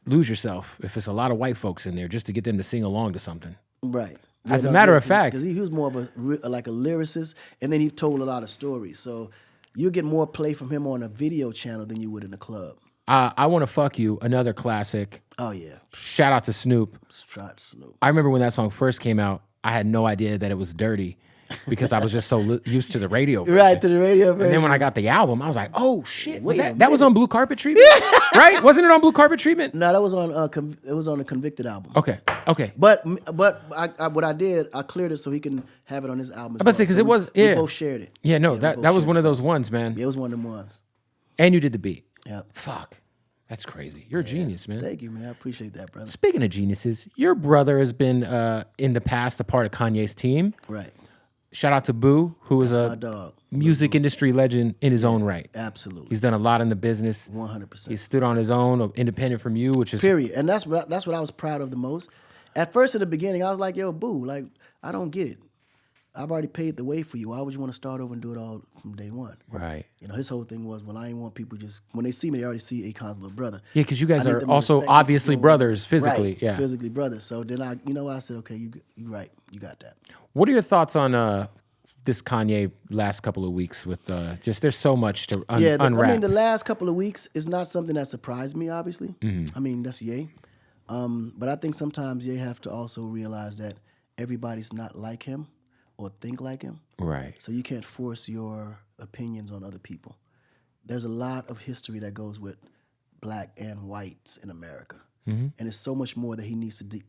Lose Yourself if it's a lot of white folks in there just to get them to sing along to something. Right. As a matter of fact, because he was more of a lyricist, and then he told a lot of stories. So you get more play from him on a video channel than you would in a club. I Want to Fuck You, another classic. Oh yeah. Shout out to Snoop. Shout Snoop. I remember when that song first came out, I had no idea that it was dirty because I was just so used to the radio version. Right, to the radio version. And then when I got the album, I was like, oh shit. Wait That was on Blue Carpet Treatment? Right? Wasn't it on Blue Carpet Treatment? No, that was on it was on the Convicted album. Okay. But what I did, I cleared it so he can have it on his album. But because it was we both shared it. Yeah, no, we that both was shared one it. of those ones, man. Yeah, it was one of them ones. And you did the beat. Yeah. Fuck. That's crazy. You're a genius, man. Thank you, man. I appreciate that, brother. Speaking of geniuses, your brother has been in the past a part of Kanye's team. Right. Shout out to Boo, who is My a dog. music industry legend in his own right. Absolutely. He's done a lot in the business. 100%. He stood on his own, independent from you, which is Period. And that's what I was proud of the most. At first, in the beginning, I was like, yo, Boo, like, I don't get it. I've already paved the way for you. Why would you want to start over and do it all from day one? right. You know, his whole thing was, well, I ain't want people just, when they see me, they already see Akon's little brother. Yeah, because you guys I need are them to also respect me obviously for doing brothers what- physically. Right, Yeah. physically brothers. So then I said, okay, you right. You got that. What are your thoughts on this Kanye last couple of weeks with just there's so much to unwrap? I mean, the last couple of weeks is not something that surprised me, obviously. I mean, that's Ye. But I think sometimes you have to also realize that everybody's not like him or think like him. Right. So you can't force your opinions on other people. There's a lot of history that goes with black and whites in America. And it's so much more that he needs to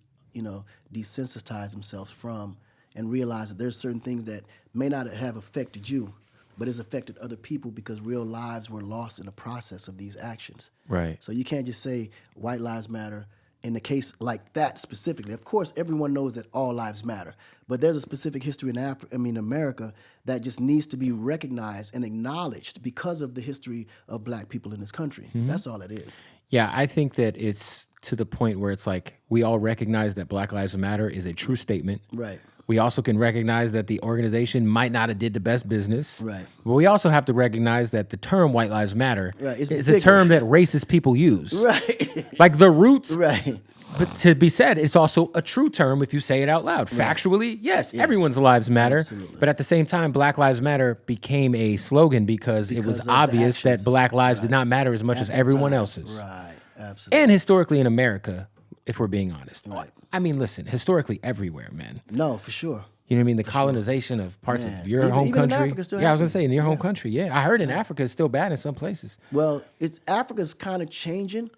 desensitize himself from and realize that there's certain things that may not have affected you, but it's affected other people because real lives were lost in the process of these actions. Right. So you can't just say white lives matter in the case like that specifically. Of course, everyone knows that all lives matter, but there's a specific history in America that just needs to be recognized and acknowledged because of the history of black people in this country. That's all it is. Yeah, I think that it's to the point where it's like we all recognize that Black Lives Matter is a true statement. Right. We also can recognize that the organization might not have did the best business. Right. But we also have to recognize that the term White Lives Matter Right, is a term that racist people use. Right. Like the roots, Right. but to be said, it's also a true term if you say it out loud. Factually, yes, everyone's lives matter. Absolutely. But at the same time, Black Lives Matter became a slogan because it was of the obvious that actions. Black lives did not matter as much as At the everyone time. else's. Right. Absolutely. And historically in America, if we're being honest. Right. I mean, listen, historically everywhere, man. No, for sure. You know what I mean? The colonization of parts of Man. your Even- home even in country. Africa still Yeah, I was gonna happening. say in your home country. Yeah, I heard in Africa it's still bad in some places. Well, Africa's kind of changing.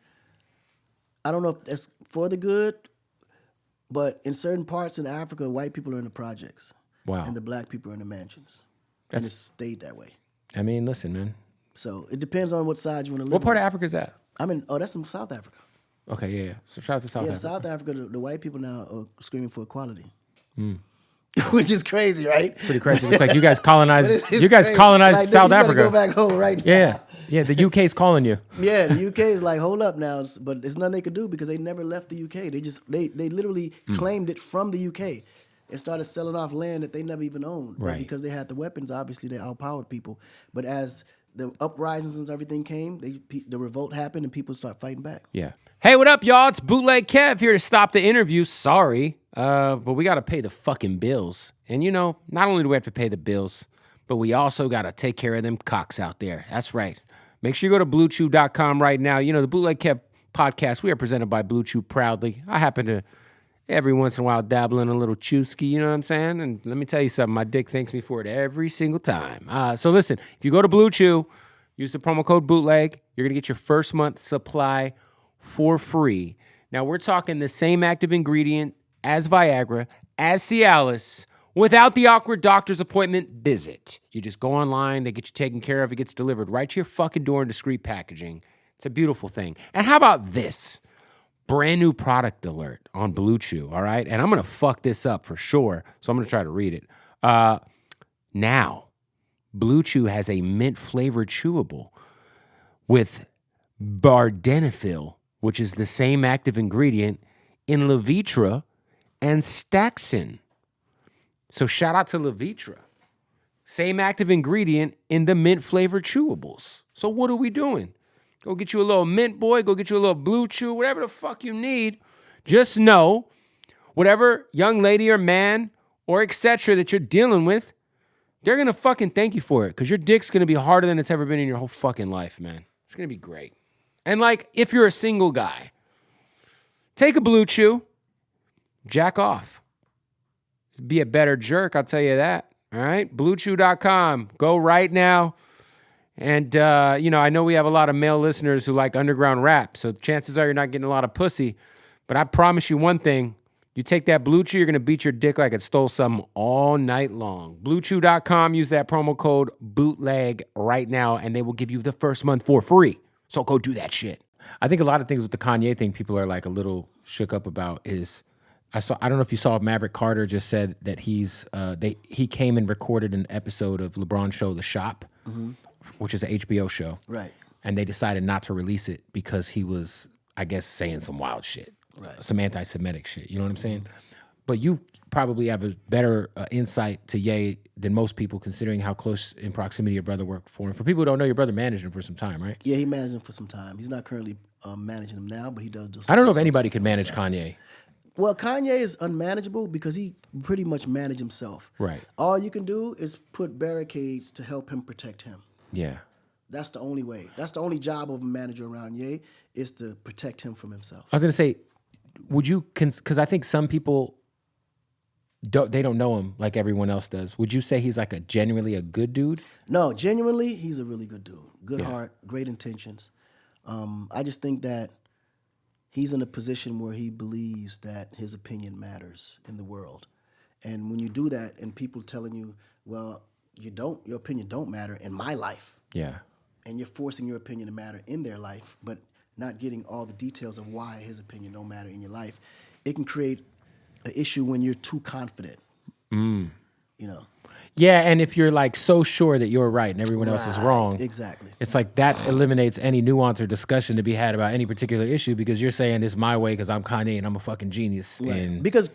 I don't know if that's for the good, but in certain parts in Africa, white people are in the projects. Wow. And the black people are in the mansions. And it's stayed that way. I mean, listen, man. So it depends on what side you want to live What part on. of Africa is that? That's in South Africa. Okay, yeah. So shout out to South Yeah, Africa. South Africa, the white people now are screaming for equality. Hmm. Which is crazy, right? Pretty crazy. It's like you guys colonized. It's You guys crazy. colonized Like, South you gotta Africa. Go back home right now. Yeah, yeah. The UK's calling you. Yeah, the UK is like, hold up now, but there's nothing they could do because they never left the UK. They literally Hmm. claimed it from the UK and started selling off land that they never even owned. But Right. because they had the weapons, obviously they outpowered people. But as the uprisings and everything came, the revolt happened and people start fighting back. Yeah. Hey, what up, y'all? It's Bootleg Kev here to stop the interview. Sorry, but we got to pay the fucking bills. And you know, not only do we have to pay the bills, but we also got to take care of them cocks out there. That's right. Make sure you go to BlueChew.com right now. You know, the Bootleg Kev podcast, we are presented by Blue Chew proudly. I happen to every once in a while dabble in a little chewski, you know what I'm saying? And let me tell you something, my dick thanks me for it every single time. So listen, if you go to Blue Chew, use the promo code BOOTLEG, you're going to get your first month supply for free. Now, we're talking the same active ingredient as Viagra, as Cialis, without the awkward doctor's appointment visit. You just go online, they get you taken care of, it gets delivered right to your fucking door in discreet packaging. It's a beautiful thing. And how about this? Brand new product alert on Blue Chew, all right? And I'm going to fuck this up for sure, so I'm going to try to read it. Now, Blue Chew has a mint-flavored chewable with vardenafil, which is the same active ingredient in Levitra and Staxin. So shout out to Levitra. Same active ingredient in the mint-flavored chewables. So what are we doing? Go get you a little mint boy, go get you a little Blue Chew, whatever the fuck you need. Just know, whatever young lady or man or etc. that you're dealing with, they're going to fucking thank you for it because your dick's going to be harder than it's ever been in your whole fucking life, man. It's going to be great. And like, if you're a single guy, take a Blue Chew, jack off. Be a better jerk, I'll tell you that. All right? BlueChew.com. Go right now. And, I know we have a lot of male listeners who like underground rap, so chances are you're not getting a lot of pussy. But I promise you one thing. You take that Blue Chew, you're going to beat your dick like it stole something all night long. BlueChew.com. Use that promo code BOOTLEG right now, and they will give you the first month for free. So go do that shit. I think a lot of things with the Kanye thing people are like a little shook up about is, I don't know if you saw Maverick Carter just said that he came and recorded an episode of LeBron's show, The Shop, which is an HBO show. Right. And they decided not to release it because he was, I guess, saying some wild shit. Right. Some anti-Semitic shit. You know what I'm saying? But you probably have a better insight to Ye than most people, considering how close in proximity your brother worked for him. For people who don't know, your brother managed him for some time, right? Yeah, he managed him for some time. He's not currently managing him now, but he does do some. I don't know if anybody could manage Kanye. Well, Kanye is unmanageable because he pretty much managed himself. Right. All you can do is put barricades to help him protect him. Yeah. That's the only way. That's the only job of a manager around Ye, is to protect him from himself. I was going to say, would you, because I think some people, they don't know him like everyone else does. Would you say he's like genuinely a good dude? No, genuinely, he's a really good dude. Good heart, great intentions. I just think that he's in a position where he believes that his opinion matters in the world. And when you do that and people telling you, well, your opinion don't matter in my life. Yeah. And you're forcing your opinion to matter in their life, but not getting all the details of why his opinion don't matter in your life, it can create an issue when you're too confident. You know? Yeah, and if you're like so sure that you're right and everyone else is wrong, exactly. It's like that eliminates any nuance or discussion to be had about any particular issue because you're saying it's my way because I'm Kanye and I'm a fucking genius. Right. And because,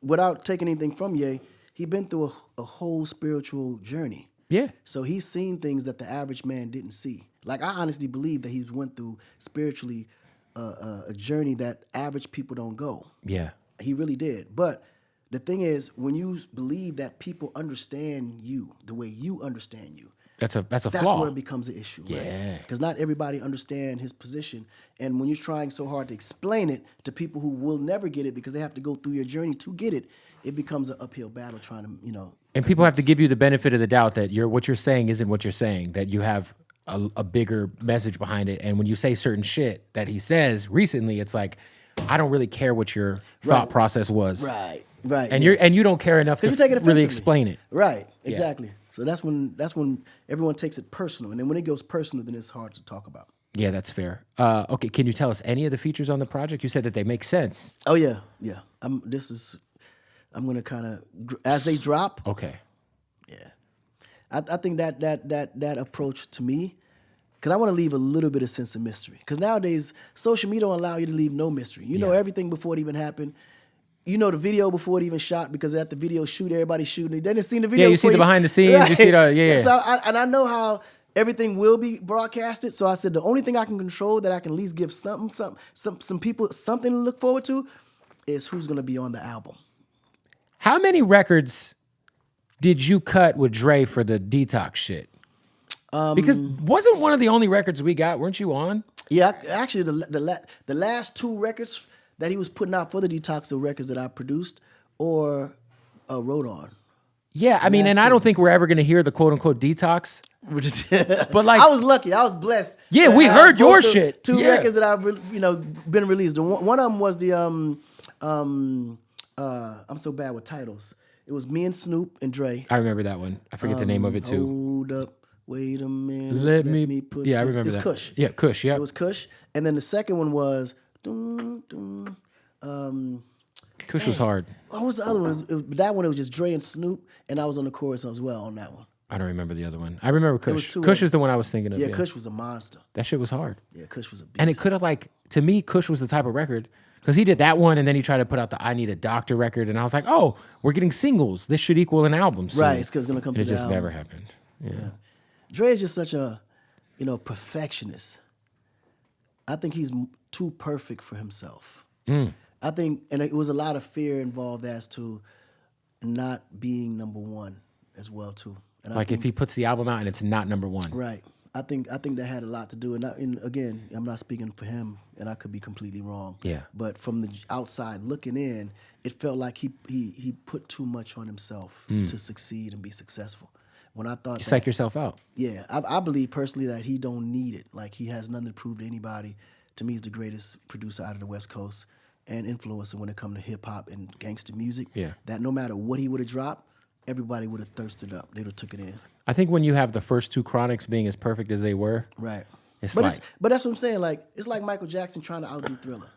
without taking anything from Ye, he's been through a whole spiritual journey. yeah, So he's seen things that the average man didn't see. Like, I honestly believe that he went through spiritually a journey that average people don't go. yeah, He really did. But the thing is, when you believe that people understand you the way you understand you, that's a that's flaw. where it becomes an issue. Yeah. Because not everybody understand his position. And when you're trying so hard to explain it to people who will never get it because they have to go through your journey to get it, it becomes an uphill battle trying to, And people have to give you the benefit of the doubt that what you're saying isn't what you're saying, that you have a bigger message behind it. And when you say certain shit that he says recently, it's like, I don't really care what your thought process was. Right. And you don't care enough to you take it really offensively. explain it. Right, exactly. So that's when everyone takes it personal. And then when it goes personal, then it's hard to talk about. Yeah, that's fair. Okay, can you tell us any of the features on the project? You said that they make sense. Oh, yeah. I'm going to kind of, as they drop. Okay. Yeah. I think that approach to me, because I want to leave a little bit of sense of mystery. Because nowadays, social media don't allow you to leave no mystery. You know everything before it even happened. You know the video before it even shot, because at the video shoot, everybody's shooting. They didn't see the video. Yeah, you see the behind the scenes. Right. You see the, So I know how everything will be broadcasted. So I said the only thing I can control that I can at least give some people something to look forward to is who's going to be on the album. How many records did you cut with Dre for the Detox shit? Because wasn't one of the only records we got, weren't you on? Yeah, actually, the last two records that he was putting out for the Detox are records that I produced or wrote on. Yeah, I mean, and I don't think we're ever going to hear the quote unquote Detox. But like, I was lucky, I was blessed. Yeah, we heard your shit. Two records that I've been released. One of them was the I'm so bad with titles. It was me and Snoop and Dre. I remember that one. I forget the name of it too. Hold up, wait a minute. Let me put. Yeah, I this. remember It's that. Kush. Yeah, Kush. Yeah, It was Kush, and then the second one was. Kush was hard. What was the other one? That one it was just Dre and Snoop, and I was on the chorus as well on that one. I don't remember the other one. I remember Kush. was two Kush of is the one I was thinking of. Yeah, Yeah, Kush was a monster. that shit was hard. Yeah, Kush was a beast. And it could have to me, Kush was the type of record because he did that one, and then he tried to put out the "I Need a Doctor" record, and I was like, oh, we're getting singles. This should equal an album. Soon. Right, it's gonna come. And it to the just album. never happened. Yeah. Dre is just such a, perfectionist. I think he's too perfect for himself. I think, and it was a lot of fear involved as to not being number one as well too. And I Like think, if he puts the album out and it's not number one. right, I think that had a lot to do. And again, I'm not speaking for him, and I could be completely wrong. Yeah. But from the outside looking in, it felt like he put too much on himself to succeed and be successful. When I thought You psych yourself out. yeah, I believe personally that he don't need it. Like he has nothing to prove to anybody. To me, he's the greatest producer out of the West Coast and influencer when it comes to hip hop and gangster music. Yeah. That no matter what he would have dropped, everybody would have thirsted up. They would have took it in. I think when you have the first two Chronics being as perfect as they were, Right. It's but like- but that's what I'm saying. Like it's like Michael Jackson trying to outdo Thriller,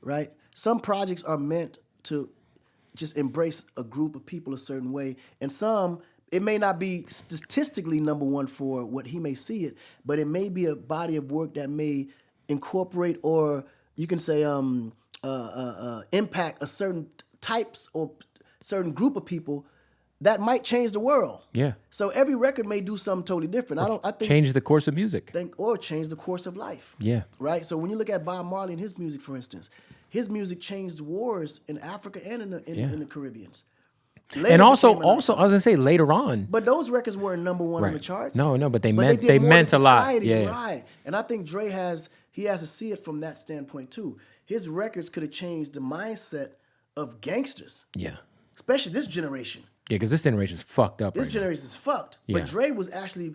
right? Some projects are meant to just embrace a group of people a certain way, and some it may not be statistically number one for what he may see it, but it may be a body of work that may incorporate, or you can say impact a certain types or certain group of people that might change the world. Yeah. So every record may do something totally different. I think change the course of music. or change the course of life. Yeah. Right? So when you look at Bob Marley and his music, for instance, his music changed wars in Africa and in the Caribbean. Later And also, became an icon. I was gonna say later on. But those records weren't number one on the Right. charts. No, but they did meant more to a lot. society, Yeah. Right. And I think Dre has to see it from that standpoint too. His records could have changed the mindset of gangsters, Yeah. especially this generation. Yeah, because this generation's fucked up. This right generation is fucked. Yeah. But Dre was actually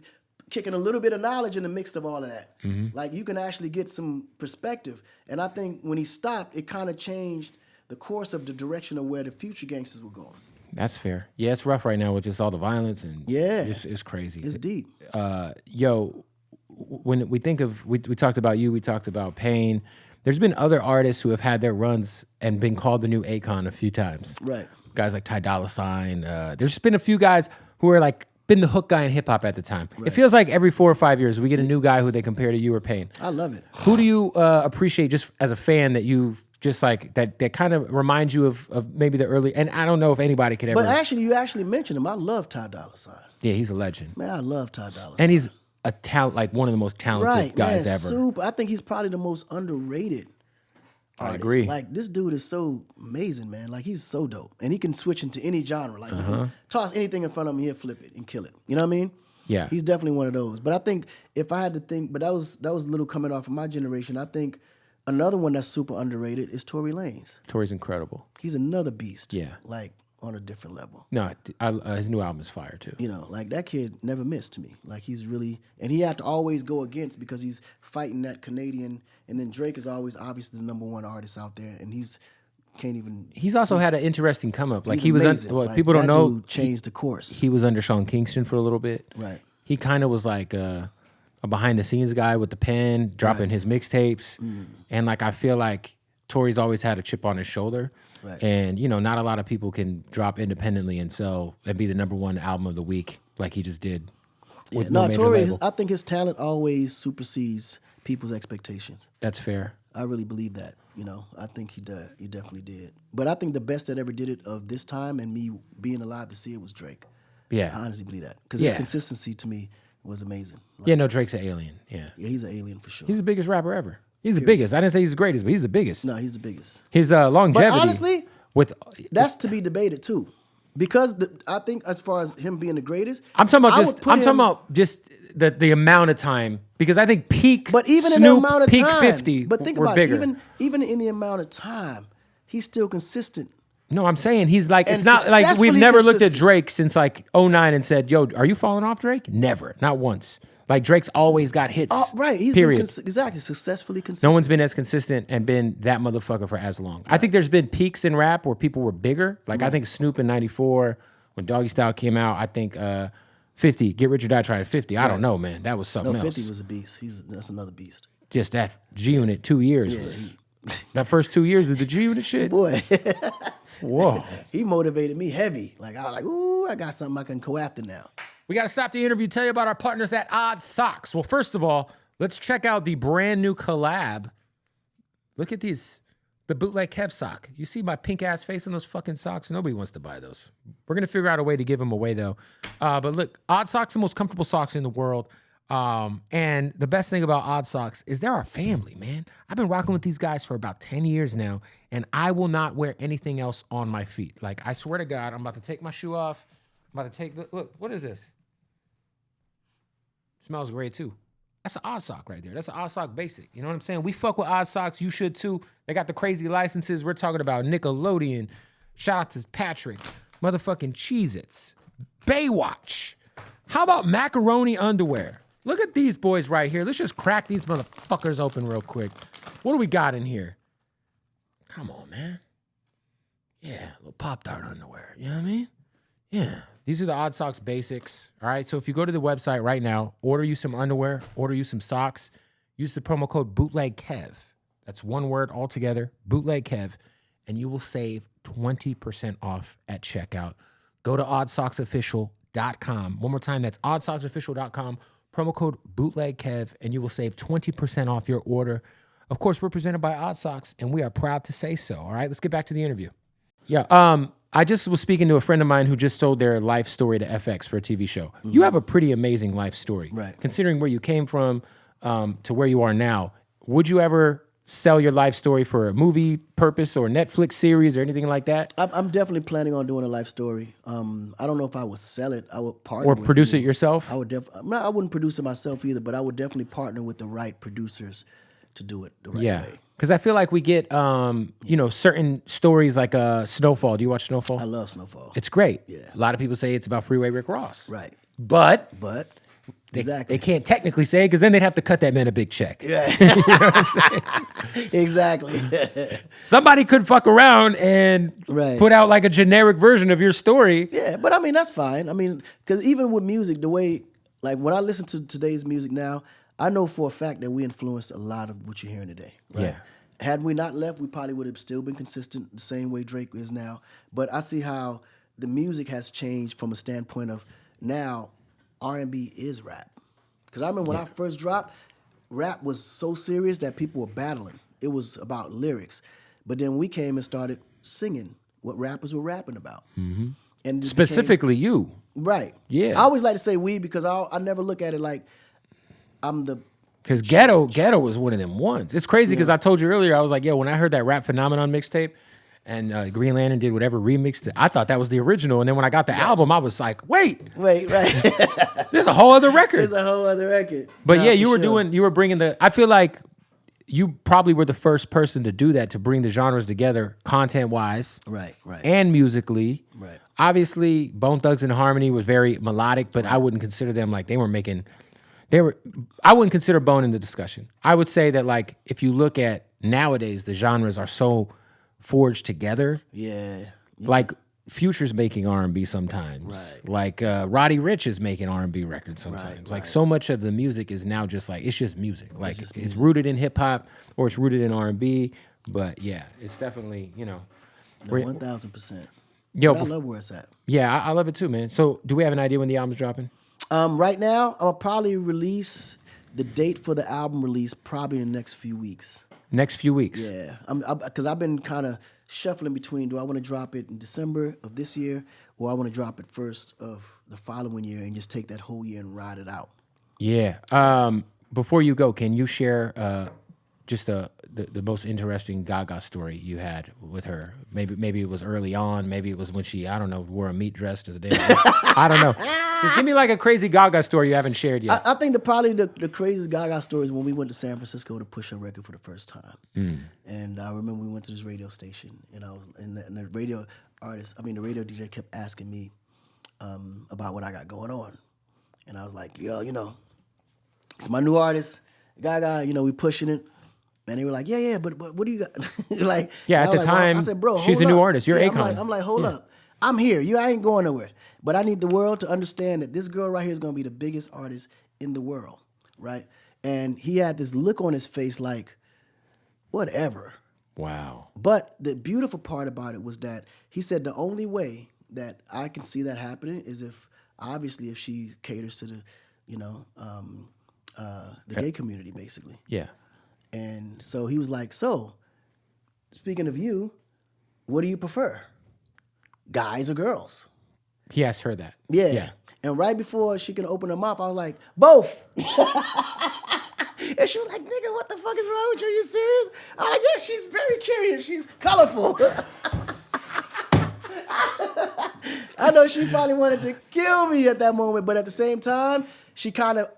kicking a little bit of knowledge in the mix of all of that. Mm-hmm. Like you can actually get some perspective. And I think when he stopped, it kind of changed the course of the direction of where the future gangsters were going. That's fair. Yeah, it's rough right now with just all the violence and Yeah. it's crazy. It's deep. When we think of we talked about you, we talked about Pain. There's been other artists who have had their runs and been called the new Akon a few times. Right. Guys like Ty Dolla $ign. There's been a few guys who are like been the hook guy in hip hop at the time. It feels like every 4 or 5 years we get a new guy who they compare to you or Pain. I love it. Who do you appreciate just as a fan that you've just like that kind of reminds you of maybe the early, and I don't know if anybody could ever. But actually, you actually mentioned him. I love Ty Dolla $ign. Yeah, he's a legend. Man, I love Ty Dolla $ign. And he's a talent, like one of the most talented right, guys man, ever. super. I think he's probably the most underrated artist. agree. Like this dude is so amazing, man. Like he's so dope, and he can switch into any genre. Like you can toss anything in front of him, he'll flip it and kill it. You know what I mean? Yeah. He's definitely one of those. But I think if I had to think, but that was a little coming off of my generation. I think another one that's super underrated is Tory Lanez. Tory's incredible. He's another beast. Yeah. Like on a different level. No, his new album is fire too. You know, like that kid never missed to me. Like he's really, and he had to always go against because he's fighting that Canadian. And then Drake is always obviously the number one artist out there, and he's can't even. He's also had an interesting come up. Like He's he was, amazing. well, Like, people don't that know. dude changed the course. He was under Sean Kingston for a little bit. Right. He kind of was like a behind the scenes guy with the pen, dropping his mixtapes, and like I feel like Tory's always had a chip on his shoulder. Right. And not a lot of people can drop independently and sell and be the number one album of the week like he just did. Yeah. With no major Tory label. I think his talent always supersedes people's expectations. That's fair. I really believe that. I think he definitely did. But I think the best that ever did it of this time and me being alive to see it was Drake. Yeah. I honestly believe that because his Yeah. consistency to me was amazing. Like, Yeah, no, Drake's an alien. Yeah. yeah, he's an alien for sure. He's the biggest rapper ever. He's the biggest. I didn't say he's the greatest, but he's the biggest. No, he's the biggest. His longevity. But honestly, with that's to be debated too, because I think as far as him being the greatest, I'm talking about I just would put the amount of time, because I think peak But even in Snoop, the amount of peak time, 50 but think were about bigger. it. Even in the amount of time, he's still consistent. No, I'm saying he's like, And it's not like we've successfully never looked at consistent. Drake since like '09 and said, yo, are you falling off, Drake? Never. Not once. Like Drake's always got hits. Oh, right. He's period. been exactly successfully No consistent. one's been as consistent and been that motherfucker for as long. I think there's been peaks in rap where people were bigger. Like I think Snoop in '94 when Doggy Style came out. I think 50, Get Rich or Die Trying 50. I don't know, man. That was something No, else. 50 was a beast. That's another beast. Just that G Unit 2 years was. That first 2 years of the G Unit shit. Boy, Whoa. he motivated me heavy. Like I was like, ooh, I got something I can go after now. We got to stop the interview, tell you about our partners at Odd Socks. Well, first of all, let's check out the brand new collab. Look at these, the Bootleg Kev sock. You see my pink ass face in those fucking socks? Nobody wants to buy those. We're going to figure out a way to give them away though. But look, Odd Socks are the most comfortable socks in the world. And the best thing about Odd Socks is they're our family, man. I've been rocking with these guys for about 10 years now, and I will not wear anything else on my feet. Like, I swear to God, I'm about to take my shoe off. I'm about to take, look, what is this? Smells great too. That's an Odd Sock right there. That's an Odd Sock basic. You know what I'm saying? We fuck with Odd Socks. You should too. They got the crazy licenses. We're talking about Nickelodeon. Shout out to Patrick. Motherfucking Cheez-Its. Baywatch. How about macaroni underwear? Look at these boys right here. Let's just crack these motherfuckers open real quick. What do we got in here? Come on, man. Yeah, a little Pop-Tart underwear. You know what I mean? Yeah. These are the Odd Socks basics. All right. So if you go to the website right now, order you some underwear, order you some socks, use the promo code BootlegKev. That's one word altogether, BootlegKev, and you will save 20% off at checkout. Go to oddsocksofficial.com. One more time, that's oddsocksofficial.com. Promo code BootlegKev, and you will save 20% off your order. Of course, we're presented by Odd Socks, and we are proud to say so. All right, let's get back to the interview. Yeah, I just was speaking to a friend of mine who just sold their life story to FX for a TV show. Mm-hmm. You have a pretty amazing life story. Right. Considering where you came from to where you are now, would you ever sell your life story for a movie purpose or Netflix series or anything like that? I'm definitely planning on doing a life story. I don't know if I would sell it. I would partner or with produce you. it yourself? I would I wouldn't produce it myself either, but I would definitely partner with the right producers to do it the right way. Because I feel like we get, certain stories like Snowfall. Do you watch Snowfall? I love Snowfall. It's great. Yeah. A lot of people say it's about Freeway Rick Ross. Right. But Exactly. they can't technically say it because then they'd have to cut that man a big check. Yeah. You know what I'm saying? Exactly. Somebody could fuck around and put out like a generic version of your story. Yeah, but I mean, that's fine. I mean, because even with music, the way, like when I listen to today's music now, I know for a fact that we influenced a lot of what you're hearing today. Right? Yeah. Had we not left, we probably would have still been consistent the same way Drake is now. But I see how the music has changed from a standpoint of now R&B is rap. Because I remember when I first dropped, rap was so serious that people were battling. It was about lyrics. But then we came and started singing what rappers were rapping about. Mm-hmm. And specifically you. Right. Yeah. I always like to say we because I never look at it like I'm the... Because Ghetto was one of them ones. It's crazy because I told you earlier, I was like, yo, when I heard that Rap Phenomenon mixtape and Green Lantern did whatever remixed it, I thought that was the original. And then when I got the album, I was like, wait, right. There's a whole other record. There's a whole other record. But yeah, you were bringing I feel like you probably were the first person to do that, to bring the genres together content-wise. Right. And musically. Right. Obviously, Bone Thugs and Harmony was very melodic, but I wouldn't consider them like they were making... I wouldn't consider Bone in the discussion. I would say that like if you look at nowadays, the genres are so forged together. Yeah. Like Future's making R&B sometimes. Right. Like Roddy Ricch is making R&B records sometimes. Like so much of the music is now just like, it's just music. Like it's rooted in hip hop or it's rooted in R&B. But yeah, it's definitely, 1,000%. Yo, I love where it's at. Yeah, I love it too, man. So do we have an idea when the album's dropping? Right now, I'll probably release the date for the album release probably in the next few weeks. Next few weeks? Yeah, because I've been kind of shuffling between, do I want to drop it in December of this year or I want to drop it first of the following year and just take that whole year and ride it out? Yeah. Before you go, can you share just the most interesting Gaga story you had with her? Maybe it was early on. Maybe it was when she, I don't know, wore a meat dress to the day. I don't know. Just give me like a crazy Gaga story you haven't shared yet. I think probably the craziest Gaga story is when we went to San Francisco to push her record for the first time. And I remember we went to this radio station, and the radio DJ kept asking me about what I got going on. And I was like, yo, it's my new artist, Gaga. You know, we pushing it. And they were like, yeah, but what do you got? Like, Yeah, at I the was like, well, I time, said, bro, she's hold a new up. artist. You're Yeah, Akon. I'm like, hold up. I'm here. I ain't going nowhere. But I need the world to understand that this girl right here is going to be the biggest artist in the world, right? And he had this look on his face like, whatever. Wow. But the beautiful part about it was that he said the only way that I can see that happening is if she caters to the, the gay community, basically. Yeah. And so he was like, so, speaking of you, what do you prefer? Guys or girls? He asked her that. Yeah. And right before she can open her mouth, I was like, both. And she was like, nigga, what the fuck is wrong with you? Are you serious? I'm like, yeah, she's very curious. She's colorful. I know she probably wanted to kill me at that moment, but at the same time,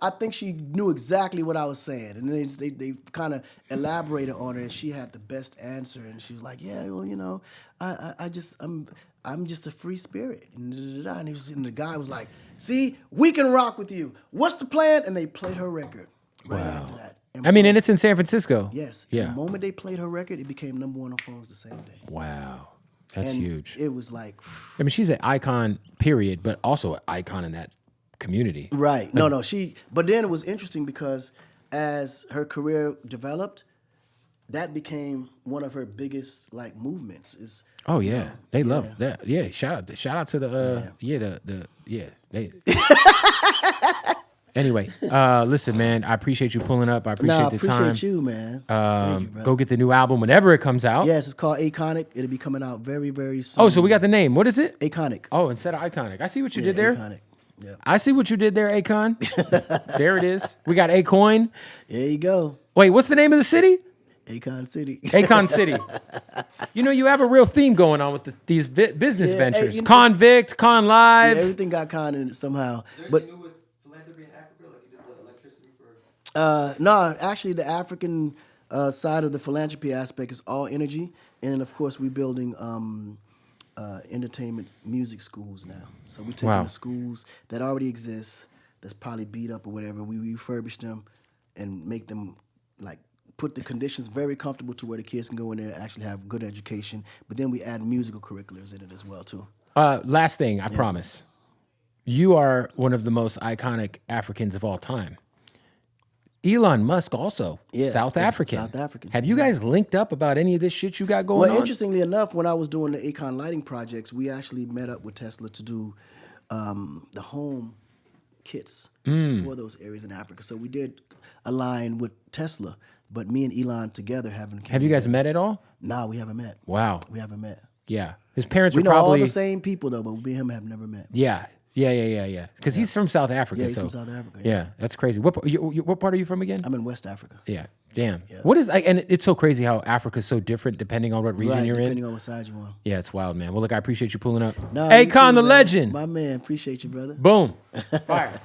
I think she knew exactly what I was saying. And then they kind of elaborated on it, and she had the best answer. And she was like, yeah, well, I'm just a free spirit. And the guy was like, see, we can rock with you. What's the plan? And they played her record right after that. And and it's in San Francisco. yes. Yeah. And the moment they played her record, it became number one on phones the same day. Wow. That's And huge. It was like, I mean, she's an icon, period, but also an icon in that community. right. No, but then it was interesting because as her career developed, that became one of her biggest like movements is. Oh yeah, they love that. Yeah, shout out to the they. Anyway, listen, man, I appreciate you pulling up. I appreciate the time. Appreciate you, man. Thank you, bro. Go get the new album whenever it comes out. Yes, it's called Aconic. It'll be coming out very, very soon. Oh, so we got the name. What is it? Aconic. Oh, instead of Iconic. I see what you did there. Aconic. Yeah. I see what you did there, Akon. There it is. We got Acoin. There you go. Wait, what's the name of the city? Akon City. Akon City. You have a real theme going on with these business ventures. hey, Convict, Con Live. Yeah, everything got con in it somehow. Is there But anything new with philanthropy in Africa, like you did the electricity for? no, actually, the African side of the philanthropy aspect is all energy, and then of course we're building entertainment music schools now. So we're taking Wow. the schools that already exist, that's probably beat up or whatever. We refurbish them and make them like put the conditions very comfortable to where the kids can go in there and actually have good education. But then we add musical curriculums in it as well too. Last thing, I promise. You are one of the most iconic Africans of all time. Elon Musk also, South he's African. South African. Have you guys linked up about any of this shit you got going Well, on? interestingly enough, when I was doing the Akon lighting projects, we actually met up with Tesla to do the home kits for those areas in Africa. So we did align with Tesla, but me and Elon together haven't. Have you guys met at all? No, we haven't met. Wow. We haven't met. Yeah. His parents We were know all probably the same people though, but me and him have never met. Yeah. Because he's from South Africa. Yeah, he's so, from South Africa, Yeah, that's crazy. What part are you from again? I'm in West Africa. Yeah. Damn. What is and it's so crazy how Africa's so different depending on what region Right, you're in. depending on what side you on. Yeah, it's wild, man. Well, look, I appreciate you pulling up. No, you Akon too, the man. legend. My man, appreciate you, brother. Boom. Fire.